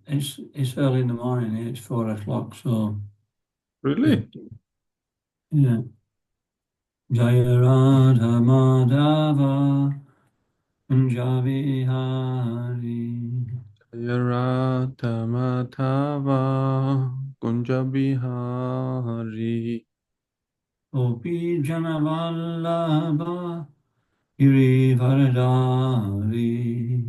It's early in the morning. It's 4 o'clock. So Really? yeah. Jaya Radha Madhava Punjabi Hari Radha Madhava Kunja Bihari Gopi Jana Vallabha Girivaradari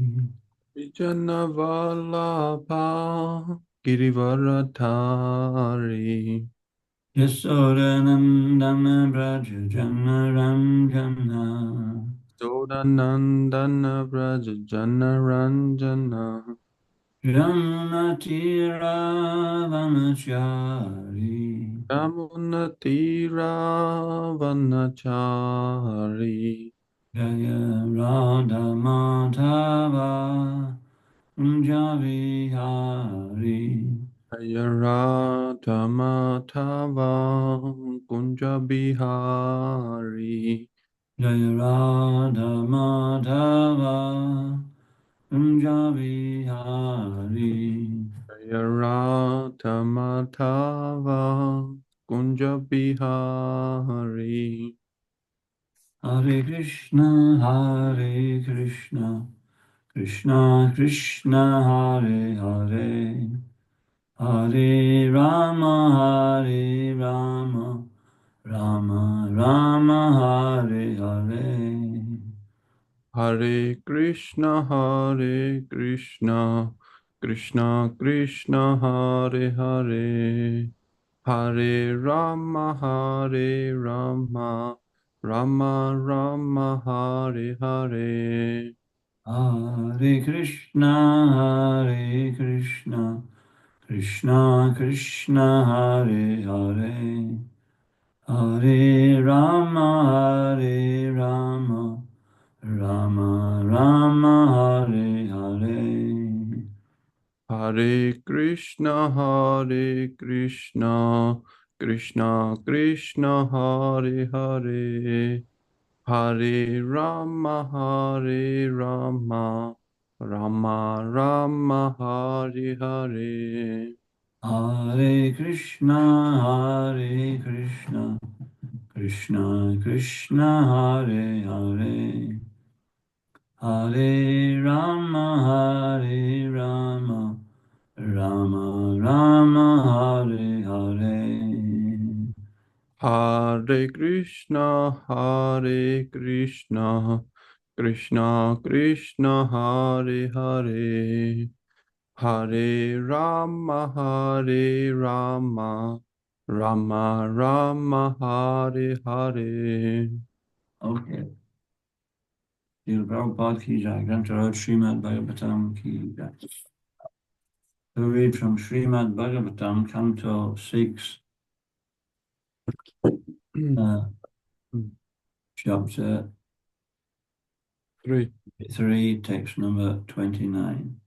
Vijana Vallabha Girivaradhari Yasodanandana Braja Jana Ranjana Sodanandana Braja Jana Ranjana Ramana Tira Vanachari Yamunatira Vanachari Jaya Radha Madhava Kunjavi Hari Jaya Radha Madhava Kunja Bihari Jaya Radha Madhava Kunjavi Hari Jaya Radha Madhava Kunja Bihari Hare Krishna Hare Krishna Krishna Krishna Hare Hare Hare Rama Hare Rama Rama Rama Hare Hare Hare Krishna Hare Krishna Krishna Krishna Hare Hare Hare Rama Hare Rama Rama Rama Hare Hare Hare Krishna Hare Krishna Krishna Krishna Hare Hare Hare Rama Hare Rama Rama Rama Hare Hare Hare Krishna Hare Krishna Krishna Krishna Hare Hare Hare Rama Hare Rama Rama Rama Hare Hare Hare Krishna Hare Krishna Krishna Krishna Hare Hare Hare Rama Hare Rama Rama Rama Hare Hare Hare Krishna Hare Krishna Krishna Krishna Hare Hare Hare Rama Hare Rama Rama Rama Hare Hare Okay. Srila Prabhupada ki jai. Grantaraj Srimad Bhagavatam ki jai. To read from Srimad Bhagavatam, Canto 6, Chapter 3. 3, text number 29.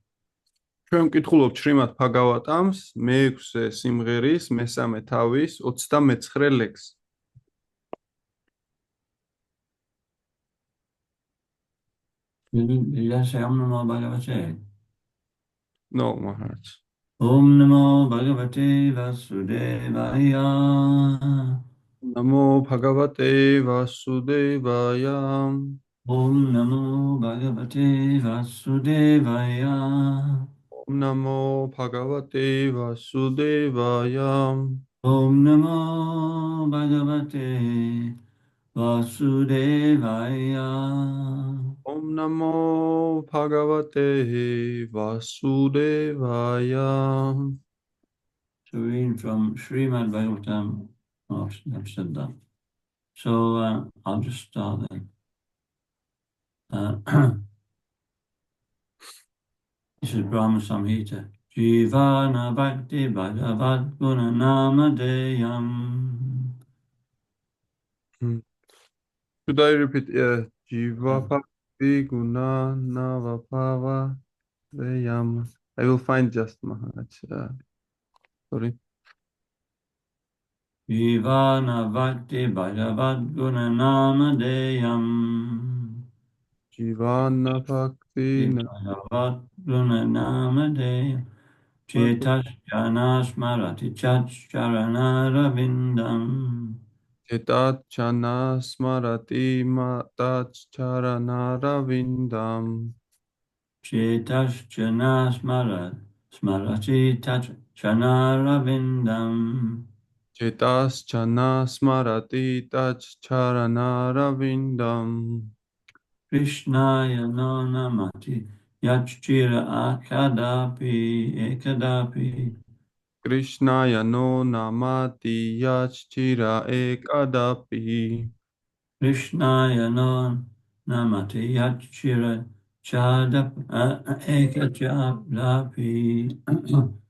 ჩვენ ვკითხულობთ შრიმად ბჰაგავატამს მეექვსე სიმღერის მესამე თავის 39 ლექსს. Did I say Om Namo Bhagavate? No, Maharaj. Om Namo Bhagavate Vasudevaya. Namo Bhagavate Vasudevaya. Om Namo Bhagavate Vasudevaya. Om Namo Bhagavate Vasudevaya. Om Namo Bhagavate Vasudevaya. Om Namo Bhagavate Vasudevaya. To read from Srimad Bhagavatam. Oh, I've said that. So I'll just start then. This is Brahma Samhita. Jivana Bhakti Bhagavat Guna Namadeyam. Should I repeat? Jiva Bhakti Guna Navapava Deyam. I will find just Maharaj. Sorry. Jivana Bhakti Bhagavat Guna Namadeyam. Jivana Bhakti Bhagavat Guna Namadeyam. Cetashchana Smarati Chacharana Vindam. Chetat chana smarati matach charanara vindam. Cetashchana Smarati Chacharana Vindam. Chetas chana smarati tach charanara vindam. Krishnaya no namati Yachchira Ekadapi. Krishnaya no namati yachchira ekadapi. Krishnaya no namati Yachchira Ekadapi.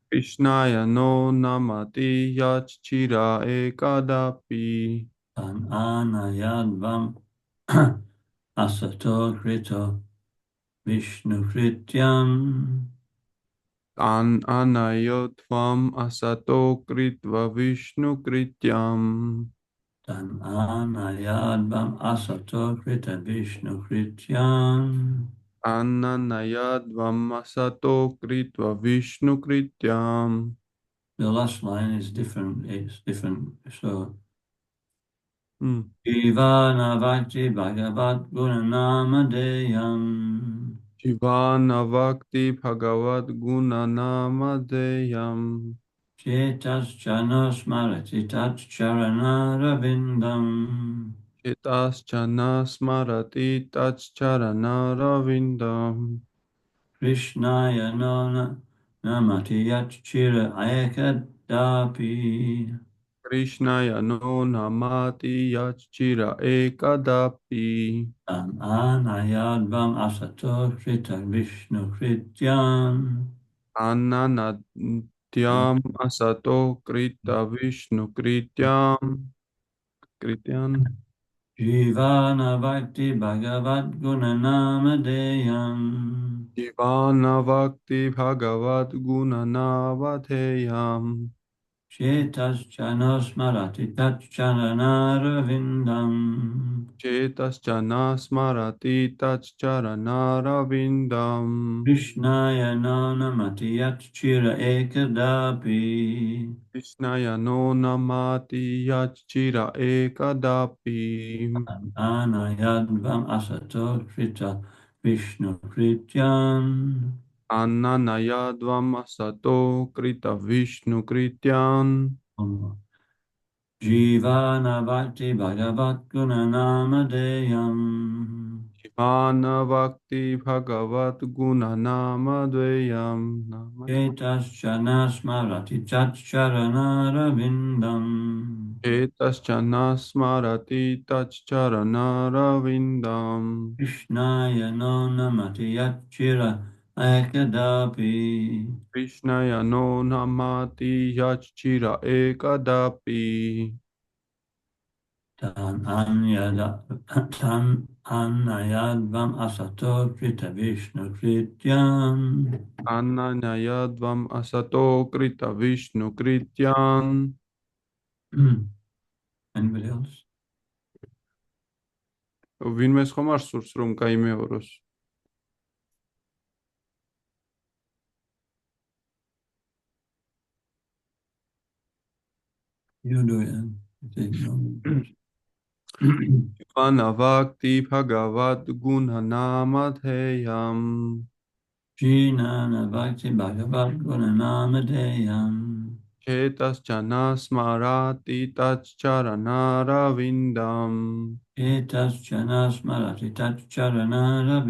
Krishnaya no namati yachchira ekadapi. Tan anayadvam asato krito Vishnu krityam. Tan anayotvam asato kritva vishnu krityam. Tan anayadvam asato krita Vishnu krityam. Ananayadvam asato kritva vishnu krityam. The last line is different. It's different. So, Hmm. Ivana Bhakti Bhagavat Gunanamadeyam. Shivana Bhakti Bhagavad Guna Namadeyam. Chetas Chanos Marati Tat Charanaravindam. Chetas Chana Smarati Tachcharana Ravindam. Krishnaya no namati Yachchira Ekadapi. Krishnaya no namati yachchira ekadapi. Tan anayadvam asato krita Vishnu krityam. Ananadyam asato krita vishnu krityam. Krityam. Jivana Bhakti Bhagavat Gunanamadeyam. Jivana Bhakti Bhagavat Guna Navadheyam. Chetas Chanos Marati Tat Charanaravindam. Chetas Chana Smarati Tachcharana Ravindam. Krishnaya no namati Yachchira Ekadapi. Krishnaya no namati yachchira ekadapi. Anayadvam asato krita Vishnu krityam. Ananayadvam asato krita vishnu krityan. Jivana Bhakti Bhagavat Gunanamadeyam. Jivana Bhakti Bhagavat Guna Namadvayam. Chetas Chanas Marati Chatcharanara Chetas Chana Smarati Tachcharana Ravindam. Krishnaya no namati Yachchira Ekadapi. Krishnaya no namati yachchira ekadapi. Tan Anayadvam Asato Krita Vishnu Krityam. Ananayadvam asato krita vishnu krityan. Anybody else? Ვინმეს ხომ არ სურს რომ გაიმეოროს? You do it. Jivana Bhakti Bhagavat Guna Namadheyam. Jnana Bhakti Bhagavat Gunanamadeyam. Chetas Chana Smarati Tachcharana Ravindam. Etas Chanas Marati Tachcharanara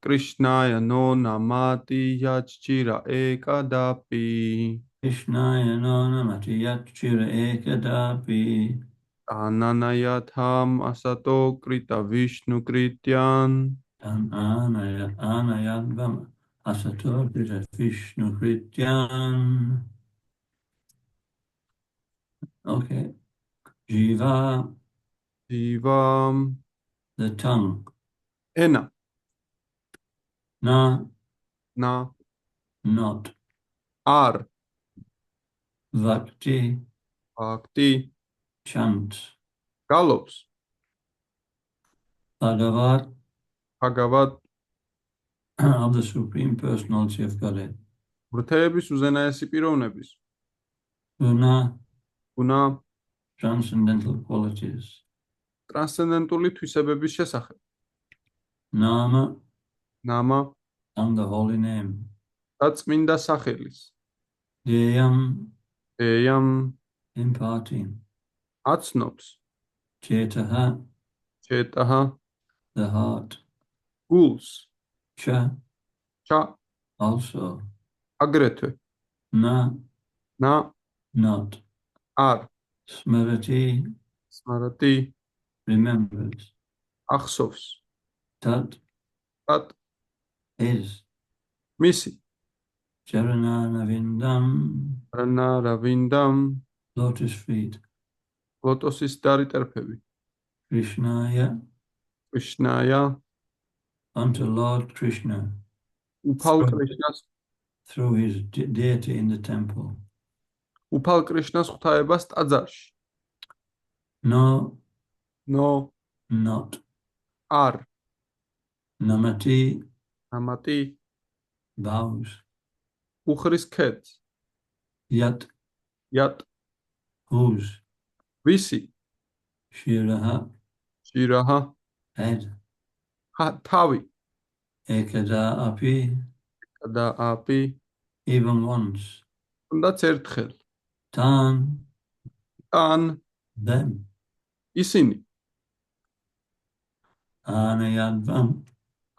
Krishnaya no namati yachchira ekadapi. Krishnaya no namati Yachchira Ekadapi. Ananayatham asato krita vishnu krityan. Tan Anayadvam Asato Krita Vishnu Krityam. Okay. Jiva, Jivam. the tongue. Ena. Na, Na. not. Ar. Bhakti, Bhakti. chant. Galos. Bhagavat, Bhagavat. of the Supreme Personality of Godhead. ურთეების უზენაესი პიროვნების, guna, guna, transcendental qualities, ტრანსცენდენტული თვისებების შესახებ, nama, ნამა and the holy name, და წმინდა სახელის, deyam, ეამ imparting, აცნობს, chetaha, ჩეტაჰა, the heart, გულს, cha, ჩა, also, აგრეთვე, na, ნა, not, არ, smriti, სმარატი, remembers, ახსოვს, tat, ტატ, is, მისი, charananavindam, რანა რავინდამ, lotus feet, ლოტოსის დარიტერფები, Krishnaya, კრიშნაია, unto Lord Krishna, უფალ კრიშნას, through his deity in the temple. უფალ კრიშნას ღვთაებას ტაძარში, No, ნო, not, არ, namati, ამატი, vows, უხრის ქედს, yat, იატ, whose, ვისი, shiraha, შირაჰა, head, თავი, ekada api, და აპი, even once, თუნდაც ერთხელ, tan, თან, them, ისინი, anayadvam,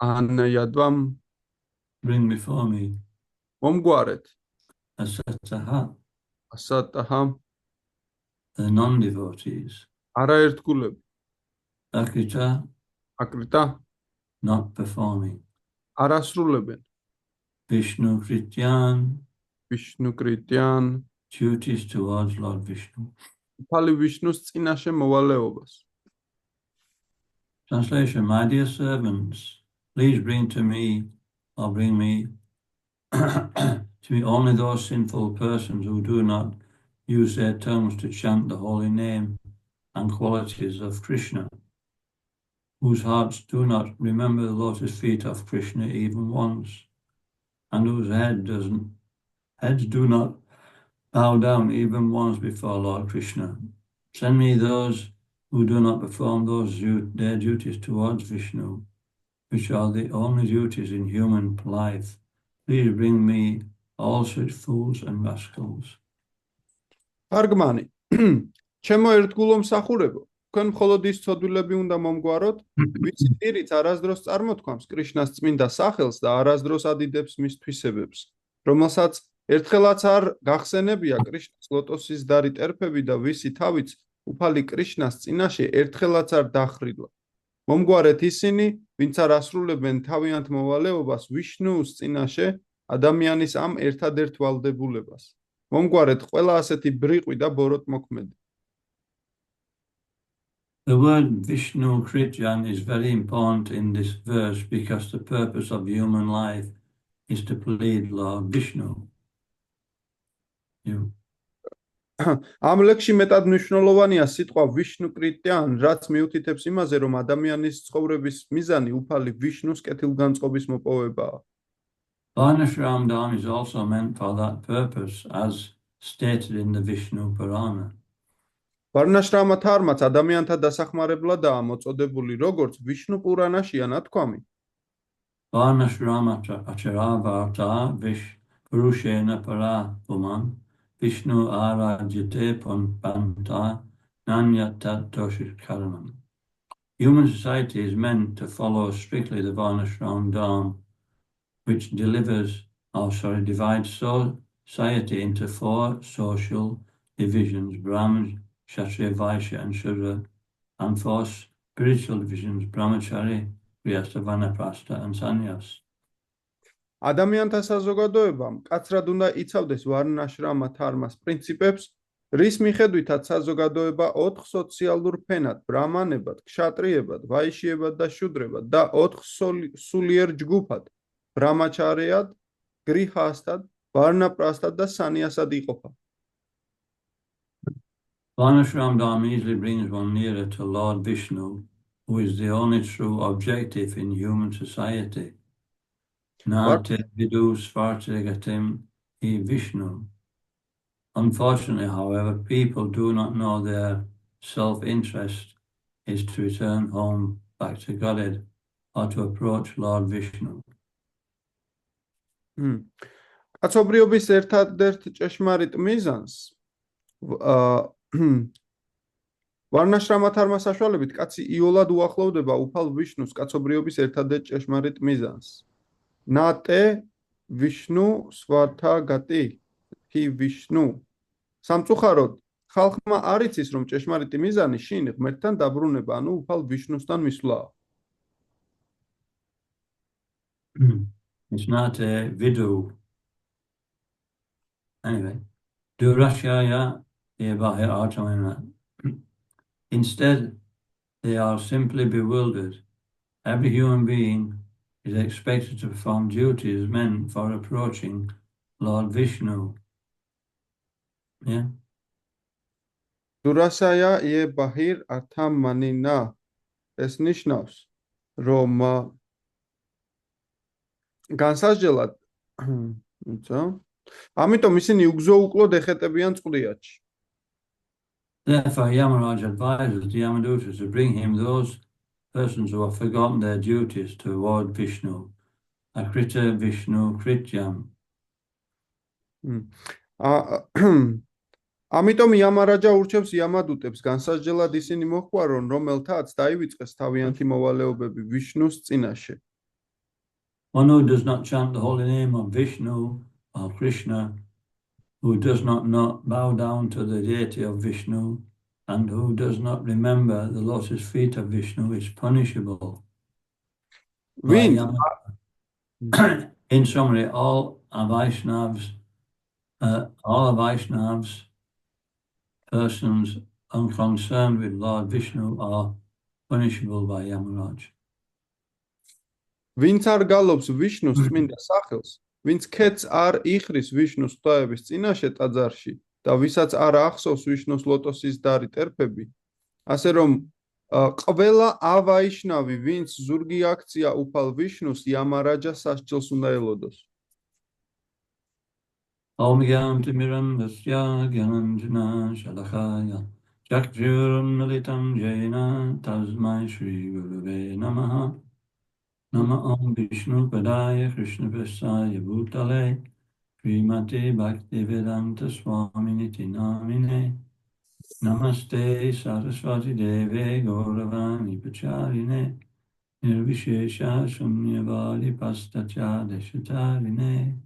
ანიადვამ, bring before me, მომგვარეთ, asataha, ასატაჰა, the non-devotees, არაერთგულები, akita, აკრიტა, not performing, არასრულებენ, Vishnu Krityan, ვიშნუ კრიტიან, duties towards Lord Vishnu. უფალი ვიშნუს წინაშე მოვალეობას. Translation, my dear servants, please bring to me, or bring me, to me only those sinful persons who do not use their tongues to chant the holy name and qualities of Krishna, whose hearts do not remember the lotus feet of Krishna even once, and whose heads do not bow down even once before Lord Krishna. Send me those who do not perform their duties towards Vishnu, which are the only duties in human life. Please bring me all such fools and rascals. თარგმანი. ჩემო ერთგულო მსახურებო, თქვენ მხოლოდ ის ცოდვილები უნდა მომგვაროთ, ვინც პირით არასდროს წარმოთქვამს კრიშნას წმინდა სახელს და არასდროს ადიდებს მის თვისებებს, რომელსაც ერთხელაც არ გახსენებია კრიშნას ლოტოსის დარი ტერფები და ვისი თავიც უფალი კრიშნას წინაშე ერთხელაც არ დახრილა. მომგვარეთ ისინი, ვინც არ ასრულებენ თავიანთ მოვალეობას ვიშნუს წინაშე ადამიანის ამ ერთადერთ ვალდებულებას. მომგვარეთ ყველა ასეთი ბრიყვი და ბოროტმოქმედი. The word Vishnu Krityan is very important in this verse because the purpose of human life is to plead Lord Vishnu. ამ ლექსში მეტად მნიშვნელოვანია სიტყვა ვიშნუ კრიტიან, რაც მიუთითებს იმაზე, რომ ადამიანის ცხოვრების მიზანი უფალი ვიშნუს კეთილგანწყობის მოპოვებაა. Varnashram Dham is also meant for that purpose, as stated in the Vishnu Purana. ვარნაშრამა თარმაც ადამიანთა დასახმარებლადაა მოწოდებული, როგორც ვიშნუ პურანაშია ნათქვამი. Varnashrama Acharabharta Purushena Para Puman Vishnu Arajyate Panta Nanyatat Toshit Karanam. Human society is meant to follow strictly the Varnashram Dham, which divides society into four social divisions: Brahmins, Kshatriya, Vaishya, and Shudra, and four spiritual divisions: Brahmachari, Grihastha, Vanaprastha, and Sannyas. ადამიანთა საზოგადოებამ კაცრად უნდა იცავდეს ვარნაშრამა თარმას პრინციპებს, რის მიხედვითაც საზოგადოება 4 სოციალურ ფენად, ბრამანებად, ქშატრიებად, ვაიშიებად და შუდრებად და 4 სულიერ ჯგუფად, ბრამაჩარიად, გრიჰასთად, ვარნაპრასთად და სანიასად იყოფა. Varnashram Dham easily brings one nearer to Lord Vishnu, who is the only true objective in human society. Nate vidu svartegatim Vishnu. Unfortunately, however, people do not know their self-interest is to return home back to Godhead or to approach Lord Vishnu. კაცობრიობის ერთადერთ ჭეშმარიტ მიზანს ვარნაშრამათარმა საშუალებით კაცი იოლად უახლოვდება უფალ ვიშნუს კაცობრიობის ერთადერთ ჭეშმარიტ მიზანს. ნატე ვიშნუ სვართაგატი ჰი ვიშნუ. სამწუხაროდ ხალხმა არ იცის რომ ჭეშმარიტი მიზანი შინ ღმერთთან დაბრუნება, ანუ უფალ ვიშნუსთან მისვლაა. It's not a vidu. Anyway, Durashaya Evahe Artamena. Instead, they are simply bewildered. Every human being is expected to perform duties meant for approaching Lord Vishnu. Yeah? Durasaya ye bahir arthamanina. ეს ნიშნავს, რომ განსაზღვრად ამიტომ ისინი უგზო-უკლოდ ეხეტებიან წყდიათში. Therefore, Yamaraj advises the Yamadutas to bring him those persons who have forgotten their duties toward Vishnu. Akrita Vishnu Krityam. ამიტომ იამარაჯა ურჩევს იამადუტებს განსაზღვრად ისინი მოჰყარონ, რომელთაც დაივიწყეს თავიანთი მოვალეობები ვიშნუს წინაშე. One who does not chant the holy name of Vishnu or Krishna, who does not bow down to the deity of Vishnu, and who does not remember the lotus feet of Vishnu is punishable. In summary, all Vaishnavas, persons unconcerned with Lord Vishnu are punishable by Yamaraj. ვინც არ გალობს ვიშნუს წმინდა სახელს, ვინც ქეთს არ იხრის ვიშნუს ღვთაების წინაშე ტაძარში და ვისაც არ ახსოვს ვიშნუს ლოტოსის დარი ტერფები, ასე რომ ყველა ავაიშნავი, ვინც ზურგი აქცია უფალ ვიშნუს, იამარაჯა სასჯელს უნდა ელოდოს. Om Gyantimiram Vasya Gyananjana Shalakaya Chakshurunmalitam Jaina Tasmai Shri Guruve Namaha Nama Om Vishnu Padaya Krishna Prasaya Bhutale Srimati Bhaktivedanta Swaminiti Namine Namaste Saraswati Deve Gauravani Pacharine Nirvishesha Shunyavadi Pastacha Deshatarine.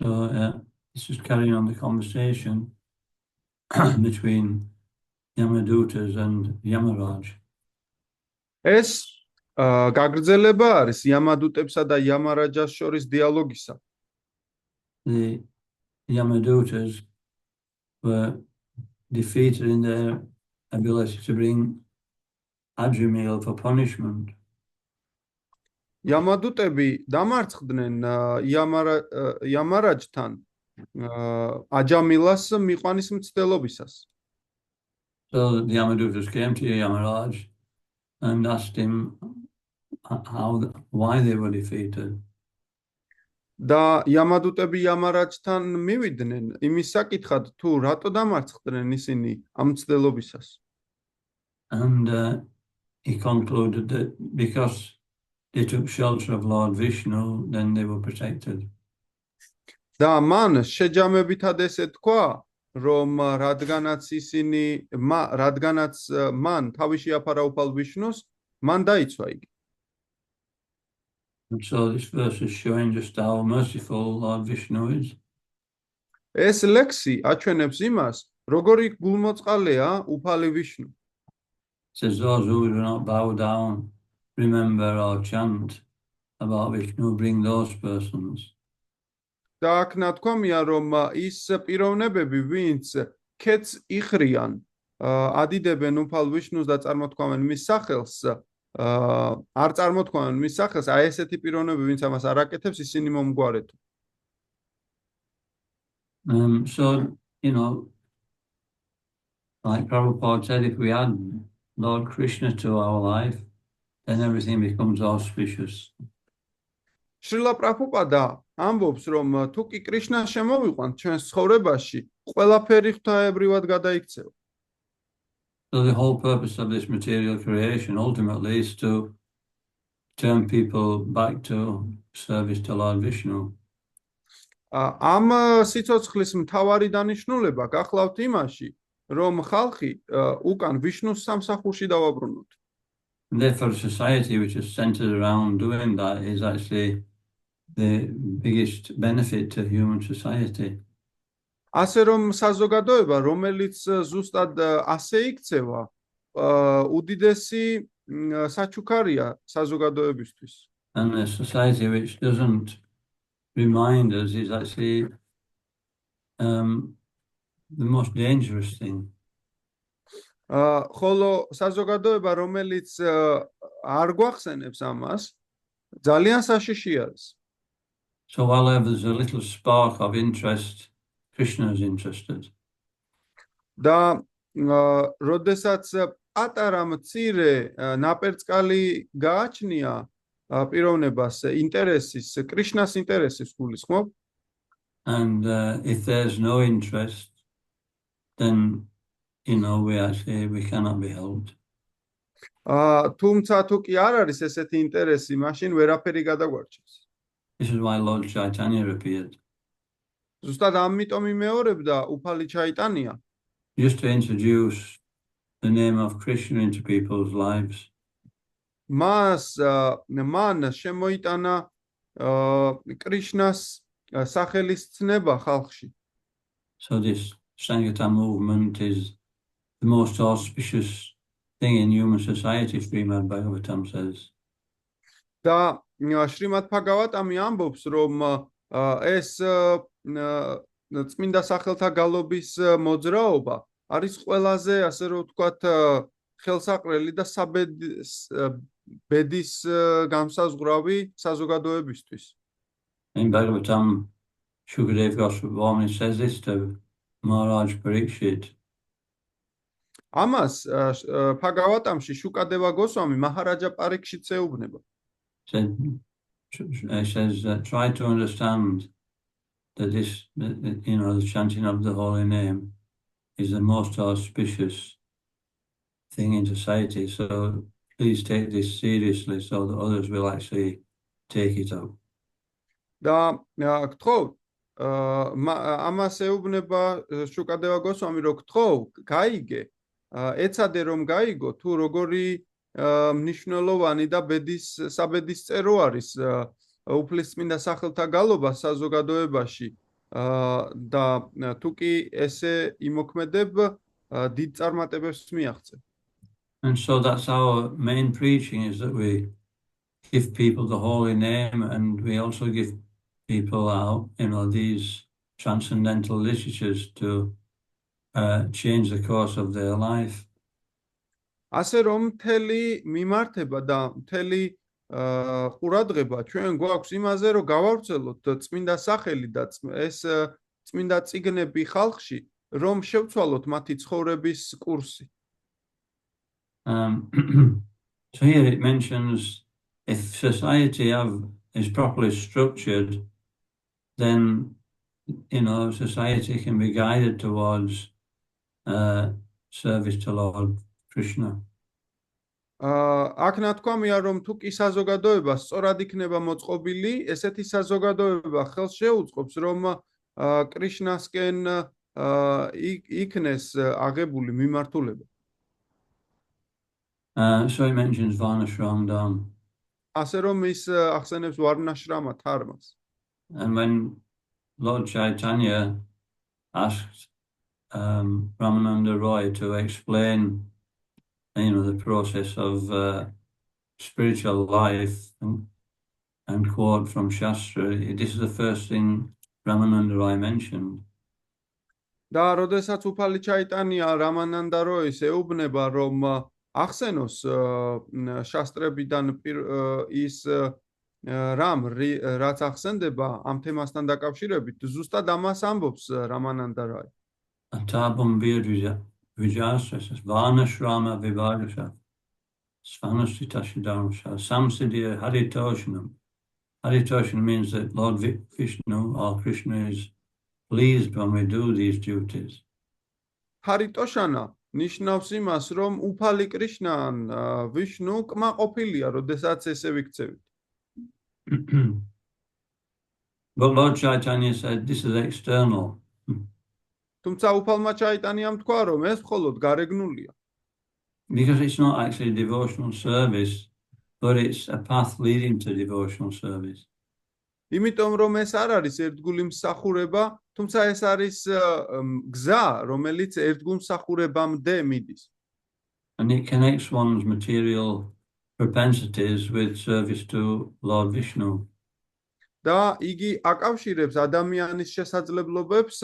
So this is carrying on the conversation between Yamadutas and Yamaraj. ეს გაგრძელება არის იამადუტებსა და იამარაჯას შორის დიალოგისა. The Yamadutas were defeated in their ability to bring Ajamil for punishment. იამადუტები დამარცხდნენ იამარაჯთან აჯამილას მიყვანის მცდელობისას. So the Yamadutas came to Yamaraj and asked him why they were defeated. და იამადუტები იამარაჯთან მივიდნენ იმის საკითხად, თუ რატო დამარცხდნენ ისინი ამ მცდელობისას. And he concluded that because they took shelter of Lord Vishnu, then they were protected. და მან შეჯამებითად ესე თქვა, რომ რადგანაც მან თავი შეაფარა უფალ ვიშნუს, მან დაიცვა იგი. And so this verse is showing just how merciful Lord Vishnu is. ეს ლექსი აჩვენებს იმას, როგორი გულმოწყალეა უფალი ვიშნუ. It says those who do not bow down, remember or chant about Vishnu, bring those persons. და აქ ნათქვამია, რომ ის პიროვნებები, ვინც ქეთს იხრიან, ადიდებენ უფალ ვიშნუს და წარმოთქვამენ მის სახელს, არ წარმოთქვამენ მის სახელს, აი ესეთი პიროვნებები, ვინც ამას არ აკეთებს, ისინი მომგვარეთო. So, like Prabhupada said, if we add Lord Krishna to our life, then everything becomes auspicious. შრილა პრაბჰუპადა ამბობს, რომ თუ კი კრიშნა შემოვიყვანთ ჩვენს ცხოვრებაში, ყველაფერი ღვთაებრივად გადაიქცევა. So the whole purpose of this material creation ultimately is to turn people back to service to Lord Vishnu. ამ სიცოცხლის მთავარი დანიშნულება გახლავთ იმაში, რომ ხალხი უკან ვიშნუს სამსახურში დავაბრუნოთ. And therefore, a society which is centered around doing that is actually the biggest benefit to human society. ასე რომ საზოგადოება, რომელიც ზუსტად ასე იქცევა, უდიდესი საჩუქარია საზოგადოებისთვის. And a society which doesn't remind us is actually the most dangerous thing. ხოლო საზოგადოება, რომელიც არ გვახსენებს ამას, ძალიან საშიშია არის. So while there's a little spark of interest, Krishna is interested. და როდესაც პატარა მცირე ნაპერწკალი გააჩნია პიროვნებას ინტერესის, კრიშნას ინტერესის გულისხმობ. And if there's no interest, then we cannot be helped. თუმცა თუ კი არ არის ესეთი ინტერესი, მაშინ ვერაფერი გადაგვარჩევს. This is why Lord Chaitanya appeared. ზუსტად ამიტომ იმეორებდა უფალი ჩაიტანია. Just to introduce the name of Krishna into people's lives. მან შემოიტანა კრიშნას სახელის ცნება ხალხში. So this Sankirtan movement is the most auspicious thing in human society, Srimad Bhagavatam says. და შრიმად ბჰაგავატამი ამბობს, რომ ეს წმინდა სახელთა გალობის მოძრაობა არის ყველაზე, ასე რომ ვთქვათ, ხელსაყრელი და ბედის განსაზღვრავი საზოგადოებისთვის. In Bhagavatam, Shukadev Goswami says this to Maharaj Parikshit. ამას ბჰაგავატამში შუკადევა გოსვამი მაჰარაჯა პარიქშიტს ეუბნება. He says, try to understand that this, the chanting of the holy name is the most auspicious thing in society. So please take this seriously so that others will actually take it up. და გთხოვ, ამას ეუბნება შუკადევა გოსვამი, რომ გთხოვ, გაიგე, ეცადე რომ გაიგო, თუ როგორი მნიშვნელოვანი და საბედის წერო არის უფლისწმინდა სახელთა გალობა საზოგადოებაში და თუ კი ესე იმოქმედებ, დიდ წარმატებებს მიაღწევ. And so that's our main preaching, is that we give people the holy name, and we also give people out, these transcendental literatures to change the course of their life. ასე რომ მთელი მიმართება და მთელი ყურადღება ჩვენ გვაქვს იმაზე, რომ გავავრცელოთ წმინდა სახელი და ეს წმინდა წიგნები ხალხში, რომ შევცვალოთ მათი ცხოვრების კურსი. So here it mentions, if society is properly structured, then society can be guided towards service to Lord Krishna. აქ ნათქვამია, რომ თუ კი საზოგადოება სწორად იქნება მოწყობილი, ესეთი საზოგადოება ხელს შეუწყობს, რომ კრიშნასკენ იქნეს აღებული მიმართულება. So he mentions Varnashram Dham. ასე რომ ის ახსენებს ვარნაშრამა თარმას. And when Lord Chaitanya asked Ramananda Roy to explain the process of spiritual life and quote from Shastra, this is the first thing Ramananda Roy mentioned. და როდესაც უფალი ჩაიტანია რამანანდა როის ეუბნება, რომ ახსენოს შასტრებიდან ის რაც ახსენდება ამ თემასთან დაკავშირებით, ზუსტად ამას ამბობს რამანანდა როი. Atabam Vijasas, Varnashrama Vivadasha, Svanasita Shidamsha, Samsiddhya Haritoshanam, Haritoshan means that Lord Vishnu or Krishna is pleased when we do these duties. ჰარიტოშანა ნიშნავს იმას, რომ უფალი კრიშნა ან ვიშნუ კმაყოფილია, როდესაც ესე ვიქცევით. But Lord Chaitanya said this is external. თუმცა უფალმა ჩაიტანიამ თქვა, რომ ეს მხოლოდ გარეგნულია. Because it's not actually devotional service, but it's a path leading to devotional service. იმიტომ რომ ეს არ არის ერთგული მსახურება, თუმცა ეს არის გზა, რომელიც ერთგულ მსახურებამდე მიდის. And it connects one's material propensities with service to Lord Vishnu. და იგი აკავშირებს ადამიანის შესაძლებლობებს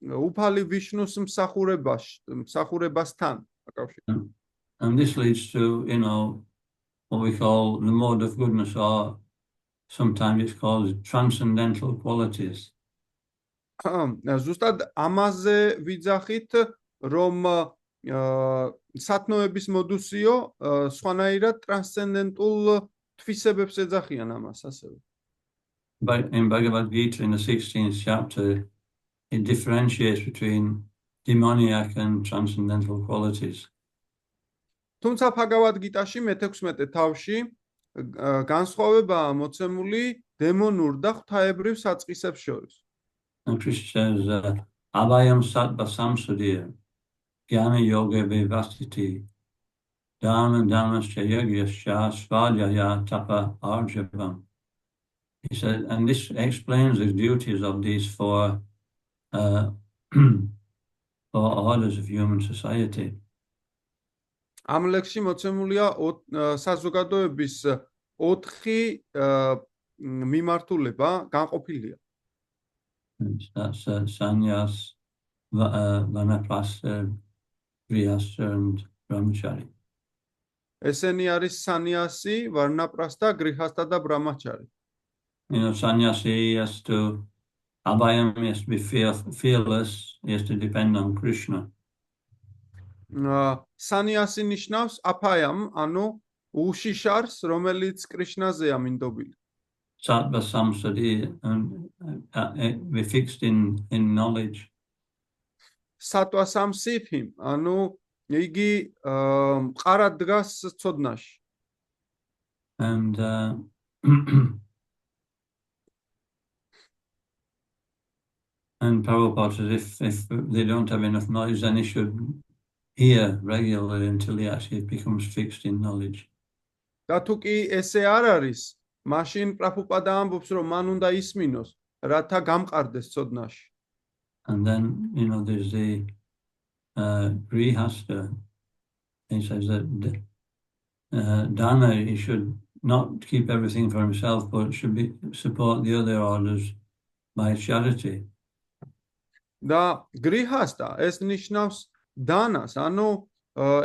უფალი ვიშნუს მსახურებასთან აკავშირებს. And this leads to, what we call the mode of goodness, or sometimes it's called transcendental qualities. ზუსტად ამაზე ვიძახით, რომ სათნოების მოდუსიო სხვანაირად ტრანსცენდენტულ თვისებებს ეძახიან ამას ასევე. But in Bhagavad Gita, in the 16th chapter, it differentiates between demoniac and transcendental qualities. თუმცა ბჰაგავად გიტაში მე-16 თავში განსხვავებაა მოცემული დემონურ და ღვთაებრივ საწყისებს შორის. And Krishna says, Abhayam Sattva Samsudya, Jnana Yoga Vivastiti, Dharma Dhammascha Yagyascha Svajaya Tapa Arjavam. He said, and this explains the duties of these four orders of human society. ამ ლექსში მოცემულია საზოგადოების 4 მიმართულება, განყოფილია. That's sannyas, vanaprastha, grihastha and brahmachari. ესენი არის სანიასი, ვარნაპრასთა, გრიჰასთა და ბრამაჩარი. Sannyasi has to, Abhayam has to be fearless, he has to depend on Krishna. სანიასი ნიშნავს აფაიამ, ანუ უშიშარს, რომელიც კრიშნაზეა მინდობილი. Sattva samsadi, and be fixed in knowledge. სატვა სამსიფი, ანუ იგი მყარად დგას ცოდნაში. And and Prabhupada says if they don't have enough knowledge, then they should hear regularly until he actually becomes fixed in knowledge. და თუ კი ესე არ არის, მაშინ პრაბჰუპადა ამბობს, რომ მან უნდა ისმინოს, რათა გამყარდეს ცოდნაში. And then, there's the grihastha. He says that Dana, he should not keep everything for himself, but should support the other orders by charity. და გრიჰასტა ეს ნიშნავს დანას, ანუ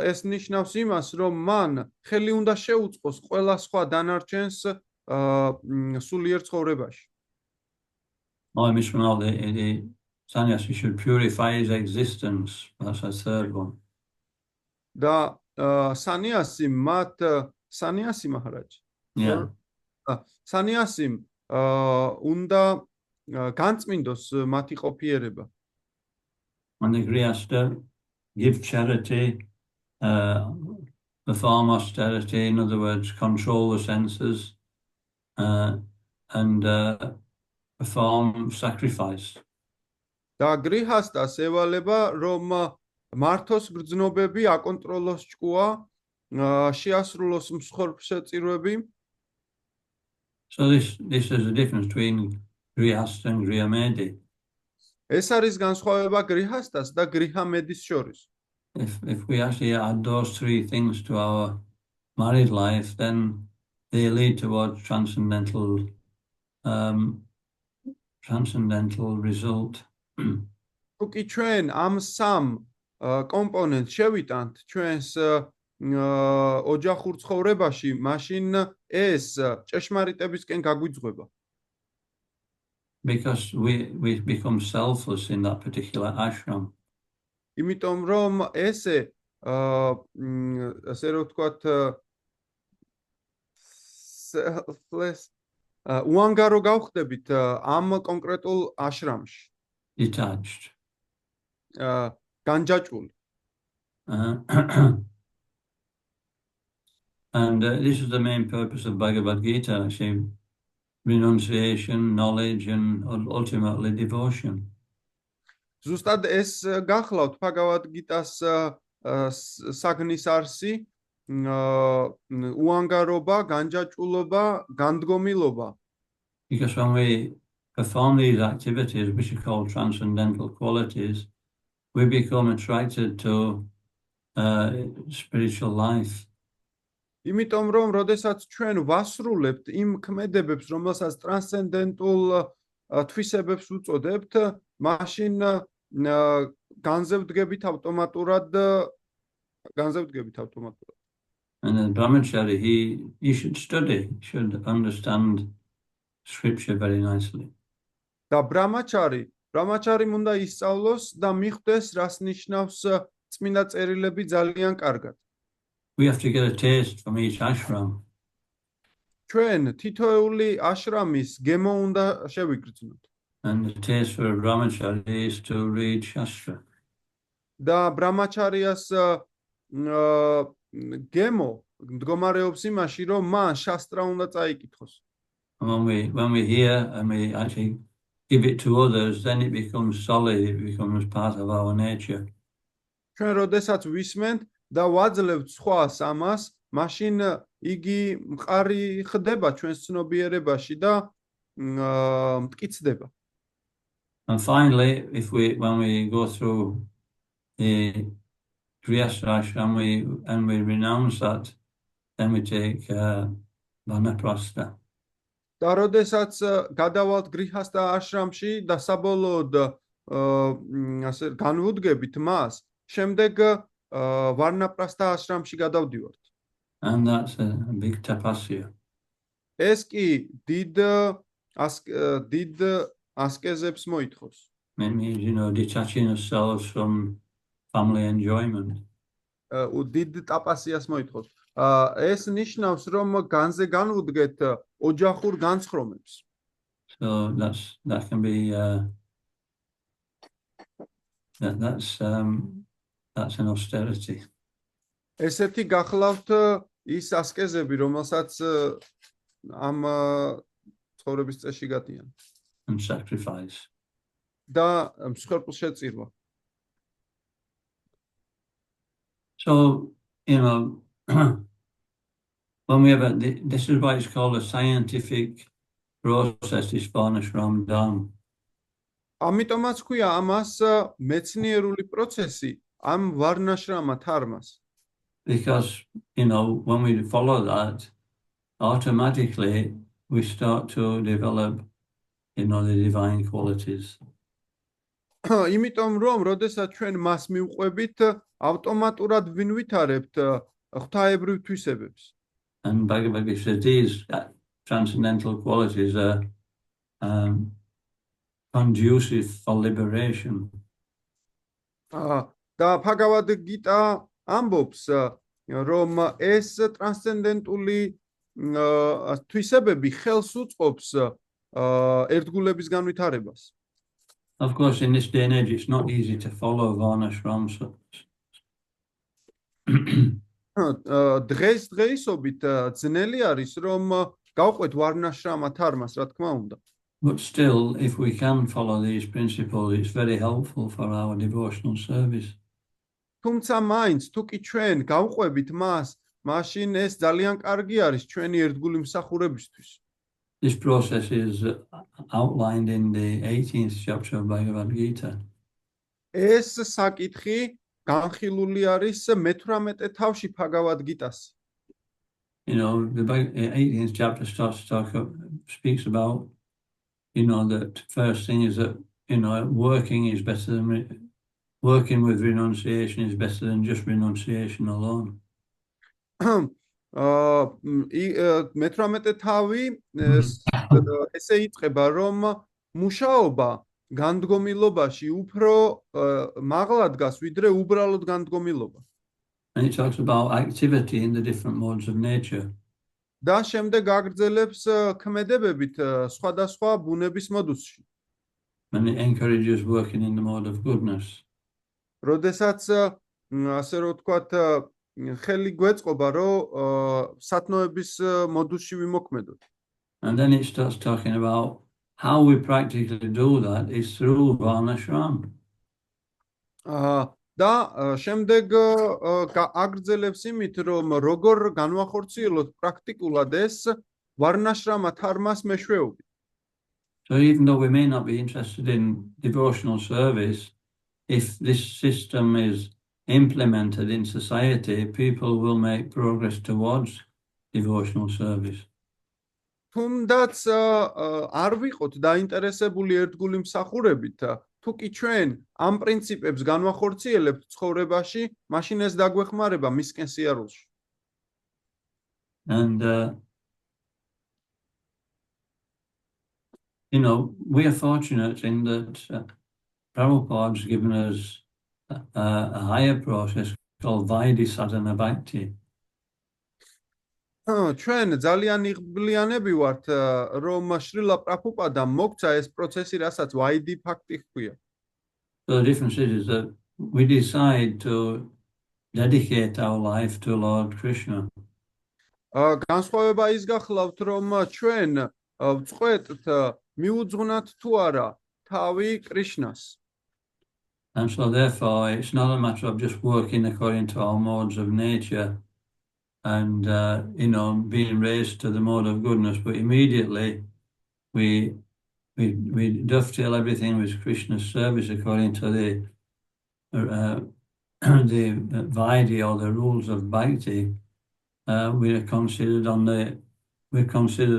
ეს ნიშნავს იმას, რომ მან ხელი უნდა შეუწყოს ყველა სხვა დანარჩენს სულიერ ცხოვრებაში. The sannyasi should purify his existence. That's the third one. და სანიასი მაჰარაჯ. Yeah. სანიასიმ უნდა განწმინდოს მათი ყოფიერება. And the grihastha give charity, perform austerity, in other words, control the senses, and perform sacrifice. და გრიჰასტას ევალება, რომ მართოს გრძნობები, აკონტროლოს ჭკუა, შეასრულოს მსხვერპლშეწირვები. So this is the difference between grihastha and grihamedi. ეს არის განსხვავება გრიჰასტას და გრიჰამედის შორის. If we actually add those three things to our married life, then they lead towards transcendental result. თუ კი ჩვენ ამ სამ კომპონენტს შევიტანთ ჩვენს ოჯახურ ცხოვრებაში, მაშინ ეს ჭეშმარიტებისკენ გაგვიძღვება. Because we become selfless in that particular ashram. იმიტომ რომ ესე ასე რომ ვთქვათ selfless უანგარო გავხდებით ამ კონკრეტულ აშრამში. detached. განჯაჭვული. And this is the main purpose of Bhagavad Gita, actually, renunciation, knowledge, and ultimately devotion. ზუსტად ეს გახლავთ ბჰაგავად გიტას საგნის არსი, უანგარობა, განჯაჭვულობა, განდგომილობა. Because when we perform these activities, which are called transcendental qualities, we become attracted to spiritual life. იმიტომ რომ როდესაც ჩვენ ვასრულებთ იმ ქმედებებს, რომელსაც ტრანსცენდენტულ თვისებებს უწოდებთ, მაშინ განზევდგებით ავტომატურად. And the brahmachari, he should study, should understand scripture very nicely. და ბრამაჩარიმ უნდა ისწავლოს და მიხვდეს, რას ნიშნავს წმინდა წერილები ძალიან კარგად. We have to get a taste from each ashram. ჩვენ თითოეული აშრამის გემო უნდა შევიგრძნოთ. And the taste for a brahmachari is to read Shastra. და ბრამაჩარიას გემო მდგომარეობს იმაში, რომ მან შასტრა უნდა წაიკითხოს. And when we hear and we actually give it to others, then it becomes solid, it becomes part of our nature. ჩვენ როდესაც ვისმენთ და ვაძლევთ სხვას ამას, მაშინ იგი მყარი ხდება ჩვენს ცნობიერებაში და მტკიცდება. And finally, when we go through the Grihastha ashram and we renounce that, then we take vanaprastha. და როდესაც გადავალთ გრიჰასთა აშრამში და საბოლოოდ ასე განვუდგებით მას, შემდეგ ვარნაპრასთა აშრამში გადავდივართ. And that's a big tapasya. ეს კი დიდ ასკეზებს მოითხოვს. It means, detaching ourselves from family enjoyment. დიდ ტაპასიას მოითხოვს. ეს ნიშნავს, რომ განზე განვუდგეთ ოჯახურ განცხრომებს. So that can be that's an austerity. ესეთი გახლავთ ის ასკეზები, რომელსაც ამ ცხოვრების წესში გადიან. And sacrifice. და მსხვერპლ შეწირვა. So, when we have this is why it's called a scientific process, this Varnashram Dham. ამიტომაც ქვია ამას მეცნიერული პროცესი, ამ ვარნაშრამა თარმას. Because, when we follow that, automatically we start to develop, the divine qualities. იმიტომ რომ, როდესაც ჩვენ მას მივყვებით, ავტომატურად ვინვითარებთ ღვთაებრივ თვისებებს. And Bhagavad Gita says these transcendental qualities are conducive for liberation. და ბჰაგავად გიტა ამბობს, რომ ეს ტრანსცენდენტული თვისებები ხელს უწყობს ერთგულების განვითარებას. Of course, in this day and age, it's not easy to follow Varnashram. დღესობით ძნელი არის, რომ გავყვეთ ვარნაშრამა თარმას, რა თქმა უნდა. But still, if we can follow these principles, it's very helpful for our devotional service. თუმცა მაინც თუ კი ჩვენ გავყვებით მას, მაშინ ეს ძალიან კარგი არის ჩვენი ერთგული მსახურებისთვის. This process is outlined in the 18th chapter of Bhagavad Gita. ეს საკითხი განხილული არის მე-18 თავში ბჰაგავად გიტას. The 18th chapter speaks about, that first thing is that, working with renunciation is better than just renunciation alone. მე-18 თავი ესე იწყება, რომ მუშაობა განდგომილობაში უფრო მაღლა დგას, ვიდრე უბრალოდ განდგომილობა. And it talks about activity in the different modes of nature. და შემდეგ აგრძელებს ქმედებებით სხვადასხვა ბუნების მოდუსში. And it encourages working in the mode of goodness. როდესაც ასე რომ ვთქვათ, ხელი გვეწყობა, რომ სათნოების მოდუსში ვიმოქმედოთ. And then it starts talking about how we practically do that is through Varnashram. და შემდეგ აგრძელებს იმით, რომ როგორ განვახორციელოთ პრაქტიკულად ეს ვარნაშრამა თარმას მეშვეობით. So even though we may not be interested in devotional service, if this system is implemented in society, people will make progress towards devotional service. თუმდაც არ ვიყოთ დაინტერესებული ერთგული მსახურებით, თუ კი ჩვენ ამ პრინციპებს განვახორციელებთ ცხოვრებაში, მაშინ ეს დაგვეხმარება მისკენ სიარულში. And we are fortunate in that Prabhupada's given us a higher process called Vaidhi Sadhana Bhakti. ჩვენ ძალიან იღბლიანები ვართ, რომ შრილა პრაბჰუპადამ მოგცა ეს პროცესი, რასაც ვაიდი ფაქტი ჰქვია. So the difference is that we decide to dedicate our life to Lord Krishna. განსხვავება ის გახლავთ, რომ ჩვენ ვწყვეტთ მიუძღვნათ თუ არა თავი კრიშნას. And so therefore it's not a matter of just working according to our modes of nature and being raised to the mode of goodness, but immediately we dovetail everything with Krishna's service according to the Vaidhi or the rules of Bhakti. We're considered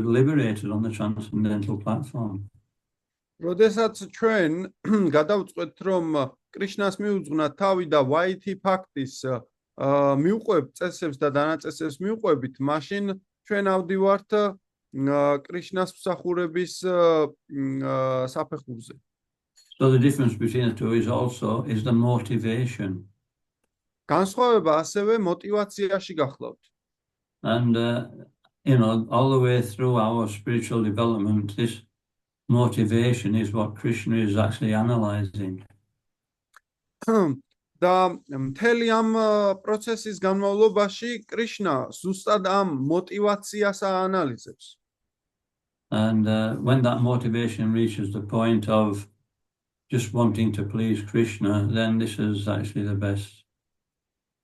liberated on the transcendental platform. როდესაც ჩვენ გადავწყვეტთ, რომ კრიშნას მიუძღვნათ თავი და ვაითი ფაქტის მივყვებთ წესებს და დანაწესებს მივყვებით, მაშინ ჩვენ ავდივართ კრიშნას მსახურების საფეხურზე. So the difference between the two is the motivation. განსხვავება ასევე мотивацიაში გახლავთ. And all the way through our spiritual development, this motivation is what Krishna is actually analyzing. და მთელი ამ პროცესის განმავლობაში კრიშნა ზუსტად ამ мотивაციას აანალიზებს. And when that motivation reaches the point of just wanting to please Krishna, then this is actually the best.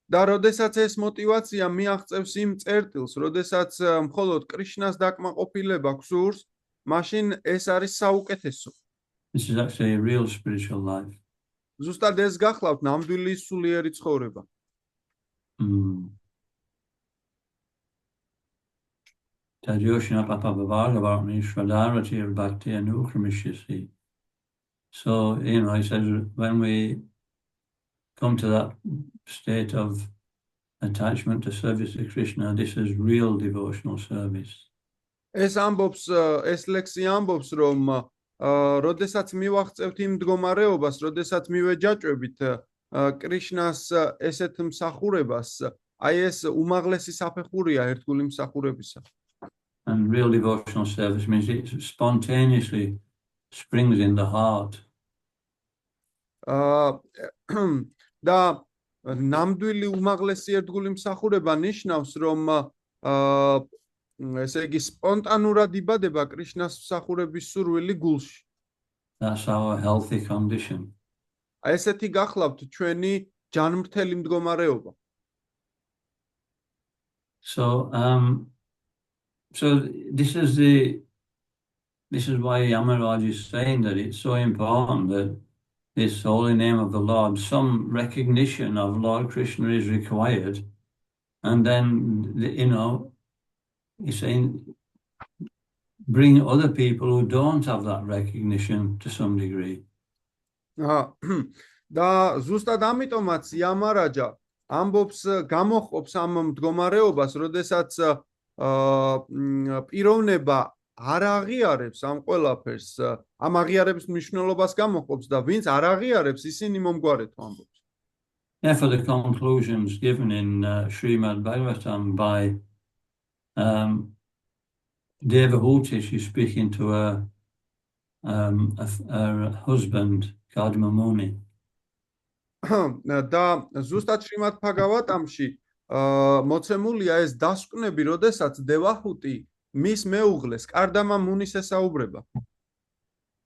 და როდესაც ეს мотивация მიაღწევს იმ წერტილს, როდესაც მხოლოდ კრიშნას დაკმაყოფილება გსურს, მაშინ ეს არის საუკეთესო. This is actually a real spiritual life. ზუსტად ეს გახლავთ ნამდვილი სულიერი ცხოვრება. So, he says, when we come to that state of attachment to service to Krishna, this is real devotional service. ეს ლექსი ამბობს, რომ როდესაც მივაღწევთ იმ მდგომარეობას, როდესაც მივეჯაჭვებით კრიშნას ესეთ მსახურებას, აი ეს უმაღლესი საფეხურია ერთგული მსახურებისა. And real devotional service means it spontaneously springs in the heart. და ნამდვილი უმაღლესი ერთგული მსახურება ნიშნავს, რომ ესე იგი სპონტანურად იბადება კრიშნას მსახურების სურვილი გულში. That's our healthy condition. ესეთი გახლავთ ჩვენი ჯანმრთელი მდგომარეობა. So this is why Yamaraj is saying that it's so important that this holy name of the Lord, some recognition of Lord Krishna is required, and then he's saying bring other people who don't have that recognition to some degree. და ზუსტად ამიტომაც იამარაჯა ამბობს, გამოხობს ამ მდგომარეობას, როდესაც პიროვნება არ აღიარებს ამ ყველაფერს, ამ აღიარების მნიშვნელობას გამოხობს და ვინც არ აღიარებს, ისინი მომგვარეთო ამბობს. Therefore, the conclusions given in Srimad Bhagavatam by Devahuti, she's speaking to her husband, Kadmamuni. და ზუსტად შრიმად ბჰაგავატამში მოცემულია ეს დასკვნები, როდესაც დევაჰუტი მის მეუღლეს კარდამა მუნის ესაუბრება.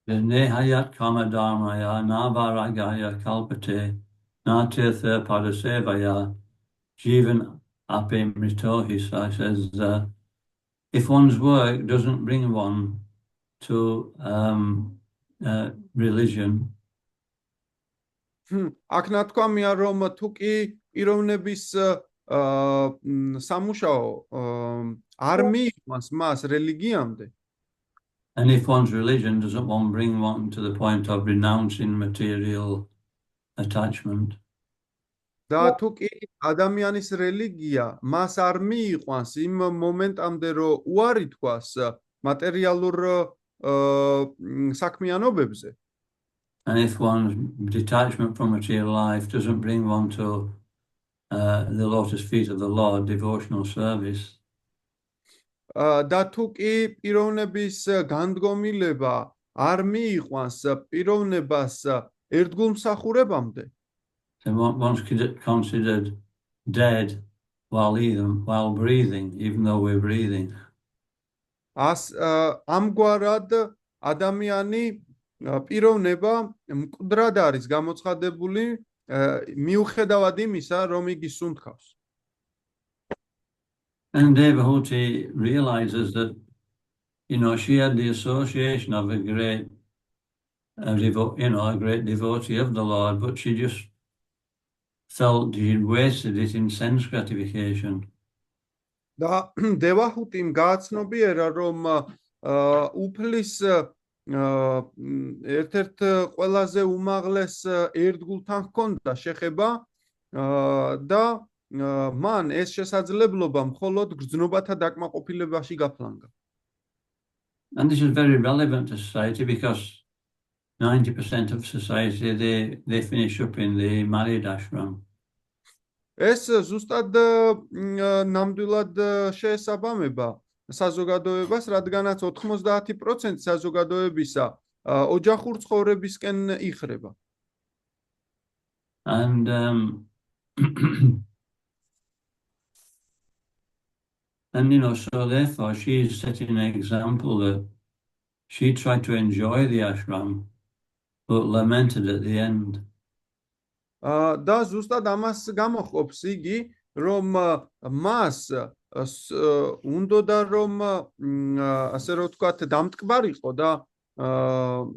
Nehayat kamadharmaya navaragaya kalpate natirtha padasevaya jivan apimrito, he says, if one's work doesn't bring one to religion, აქ ნათქვამია, რომ თუ კი პიროვნების სამუშაო არ მიიყვანს მას რელიგიამდე, and if one's religion doesn't one bring one to the point of renouncing material attachment, და თუ კი ადამიანის რელიგია მას არ მიიყვანს იმ მომენტამდე, რომ უარი თქვას მატერიალურ საქმიანობებზე, and if one's detachment from material life doesn't bring one to the lotus feet of the Lord, devotional service, და თუ კი პიროვნების განდგომილება არ მიიყვანს პიროვნებას ერთგულმსახურებამდე, then one's considered dead while breathing, even though we're breathing. ამგვარად ადამიანი პიროვნება მკვდრად არის გამოცხადებული მიუხედავად იმისა, რომ იგი სუნთქავს. And Devahuti realizes that, she had the association of a great, a great devotee of the Lord, but she just felt she'd wasted it in sense gratification. და დევაჰუტიმ გააცნობიერა, რომ უფლის ერთ-ერთ ყველაზე უმაღლეს ერთგულთან ჰქონდა შეხება და მან ეს შესაძლებლობა მხოლოდ გრძნობათა დაკმაყოფილებაში გაფლანგა. And this is very relevant to society because 90% of society, they finish up in the married ashram. ეს ზუსტად ნამდვილად შეესაბამება საზოგადოებას, რადგანაც 90% საზოგადოებისა ოჯახურ ცხოვრებისკენ იხრება. And and so therefore she's setting an example that she tried to enjoy the ashram but lamented at the end. და ზუსტად ამას გამოხობს იგი, რომ მას უნდოდა რომ ასე რომ ვთქვათ დამტკბარიყო და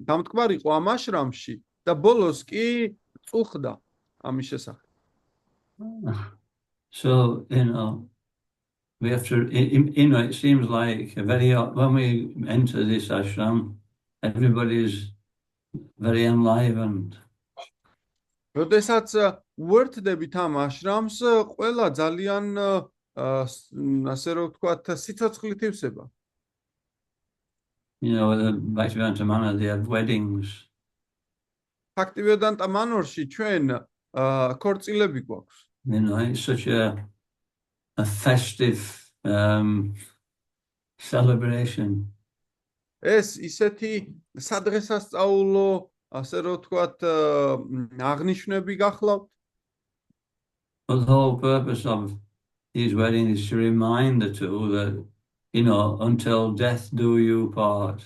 დამტკბარიყო ამ აშრამში და ბოლოს კი წუხდა ამის შესახებ. So we have to, it seems like when we enter this ashram, everybody's very enlivened. როდესაც უერთდებით ამ აშრამს, ყველა ძალიან ასე რომ ვთქვათ სიცოცხლით ივსება. The Bhaktivedanta Manor, they have weddings. ფაქტივედანტა მანორში ჩვენ ქორწილები გვაქვს. It's such a festive celebration. ეს ისეთი სადღესასწაულო, ასე რომ ვთქვათ, აღნიშვნები გახლავთ. But the whole purpose of these weddings is to remind the two that, until death do you part.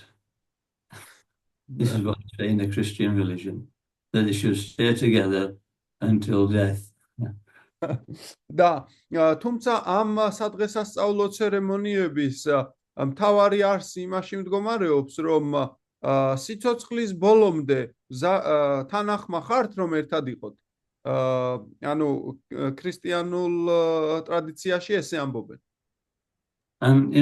This is what they say in the Christian religion, that they should stay together until death. და თუმცა ამ სადღესასწაულო ცერემონიების მთავარი არსი იმაში მდგომარეობს, რომ სიცოცხლის ბოლომდე თანახმა ხართ, რომ ერთად იყოთ. ანუ ქრისტიანულ ტრადიციაში ესე ამბობენ. And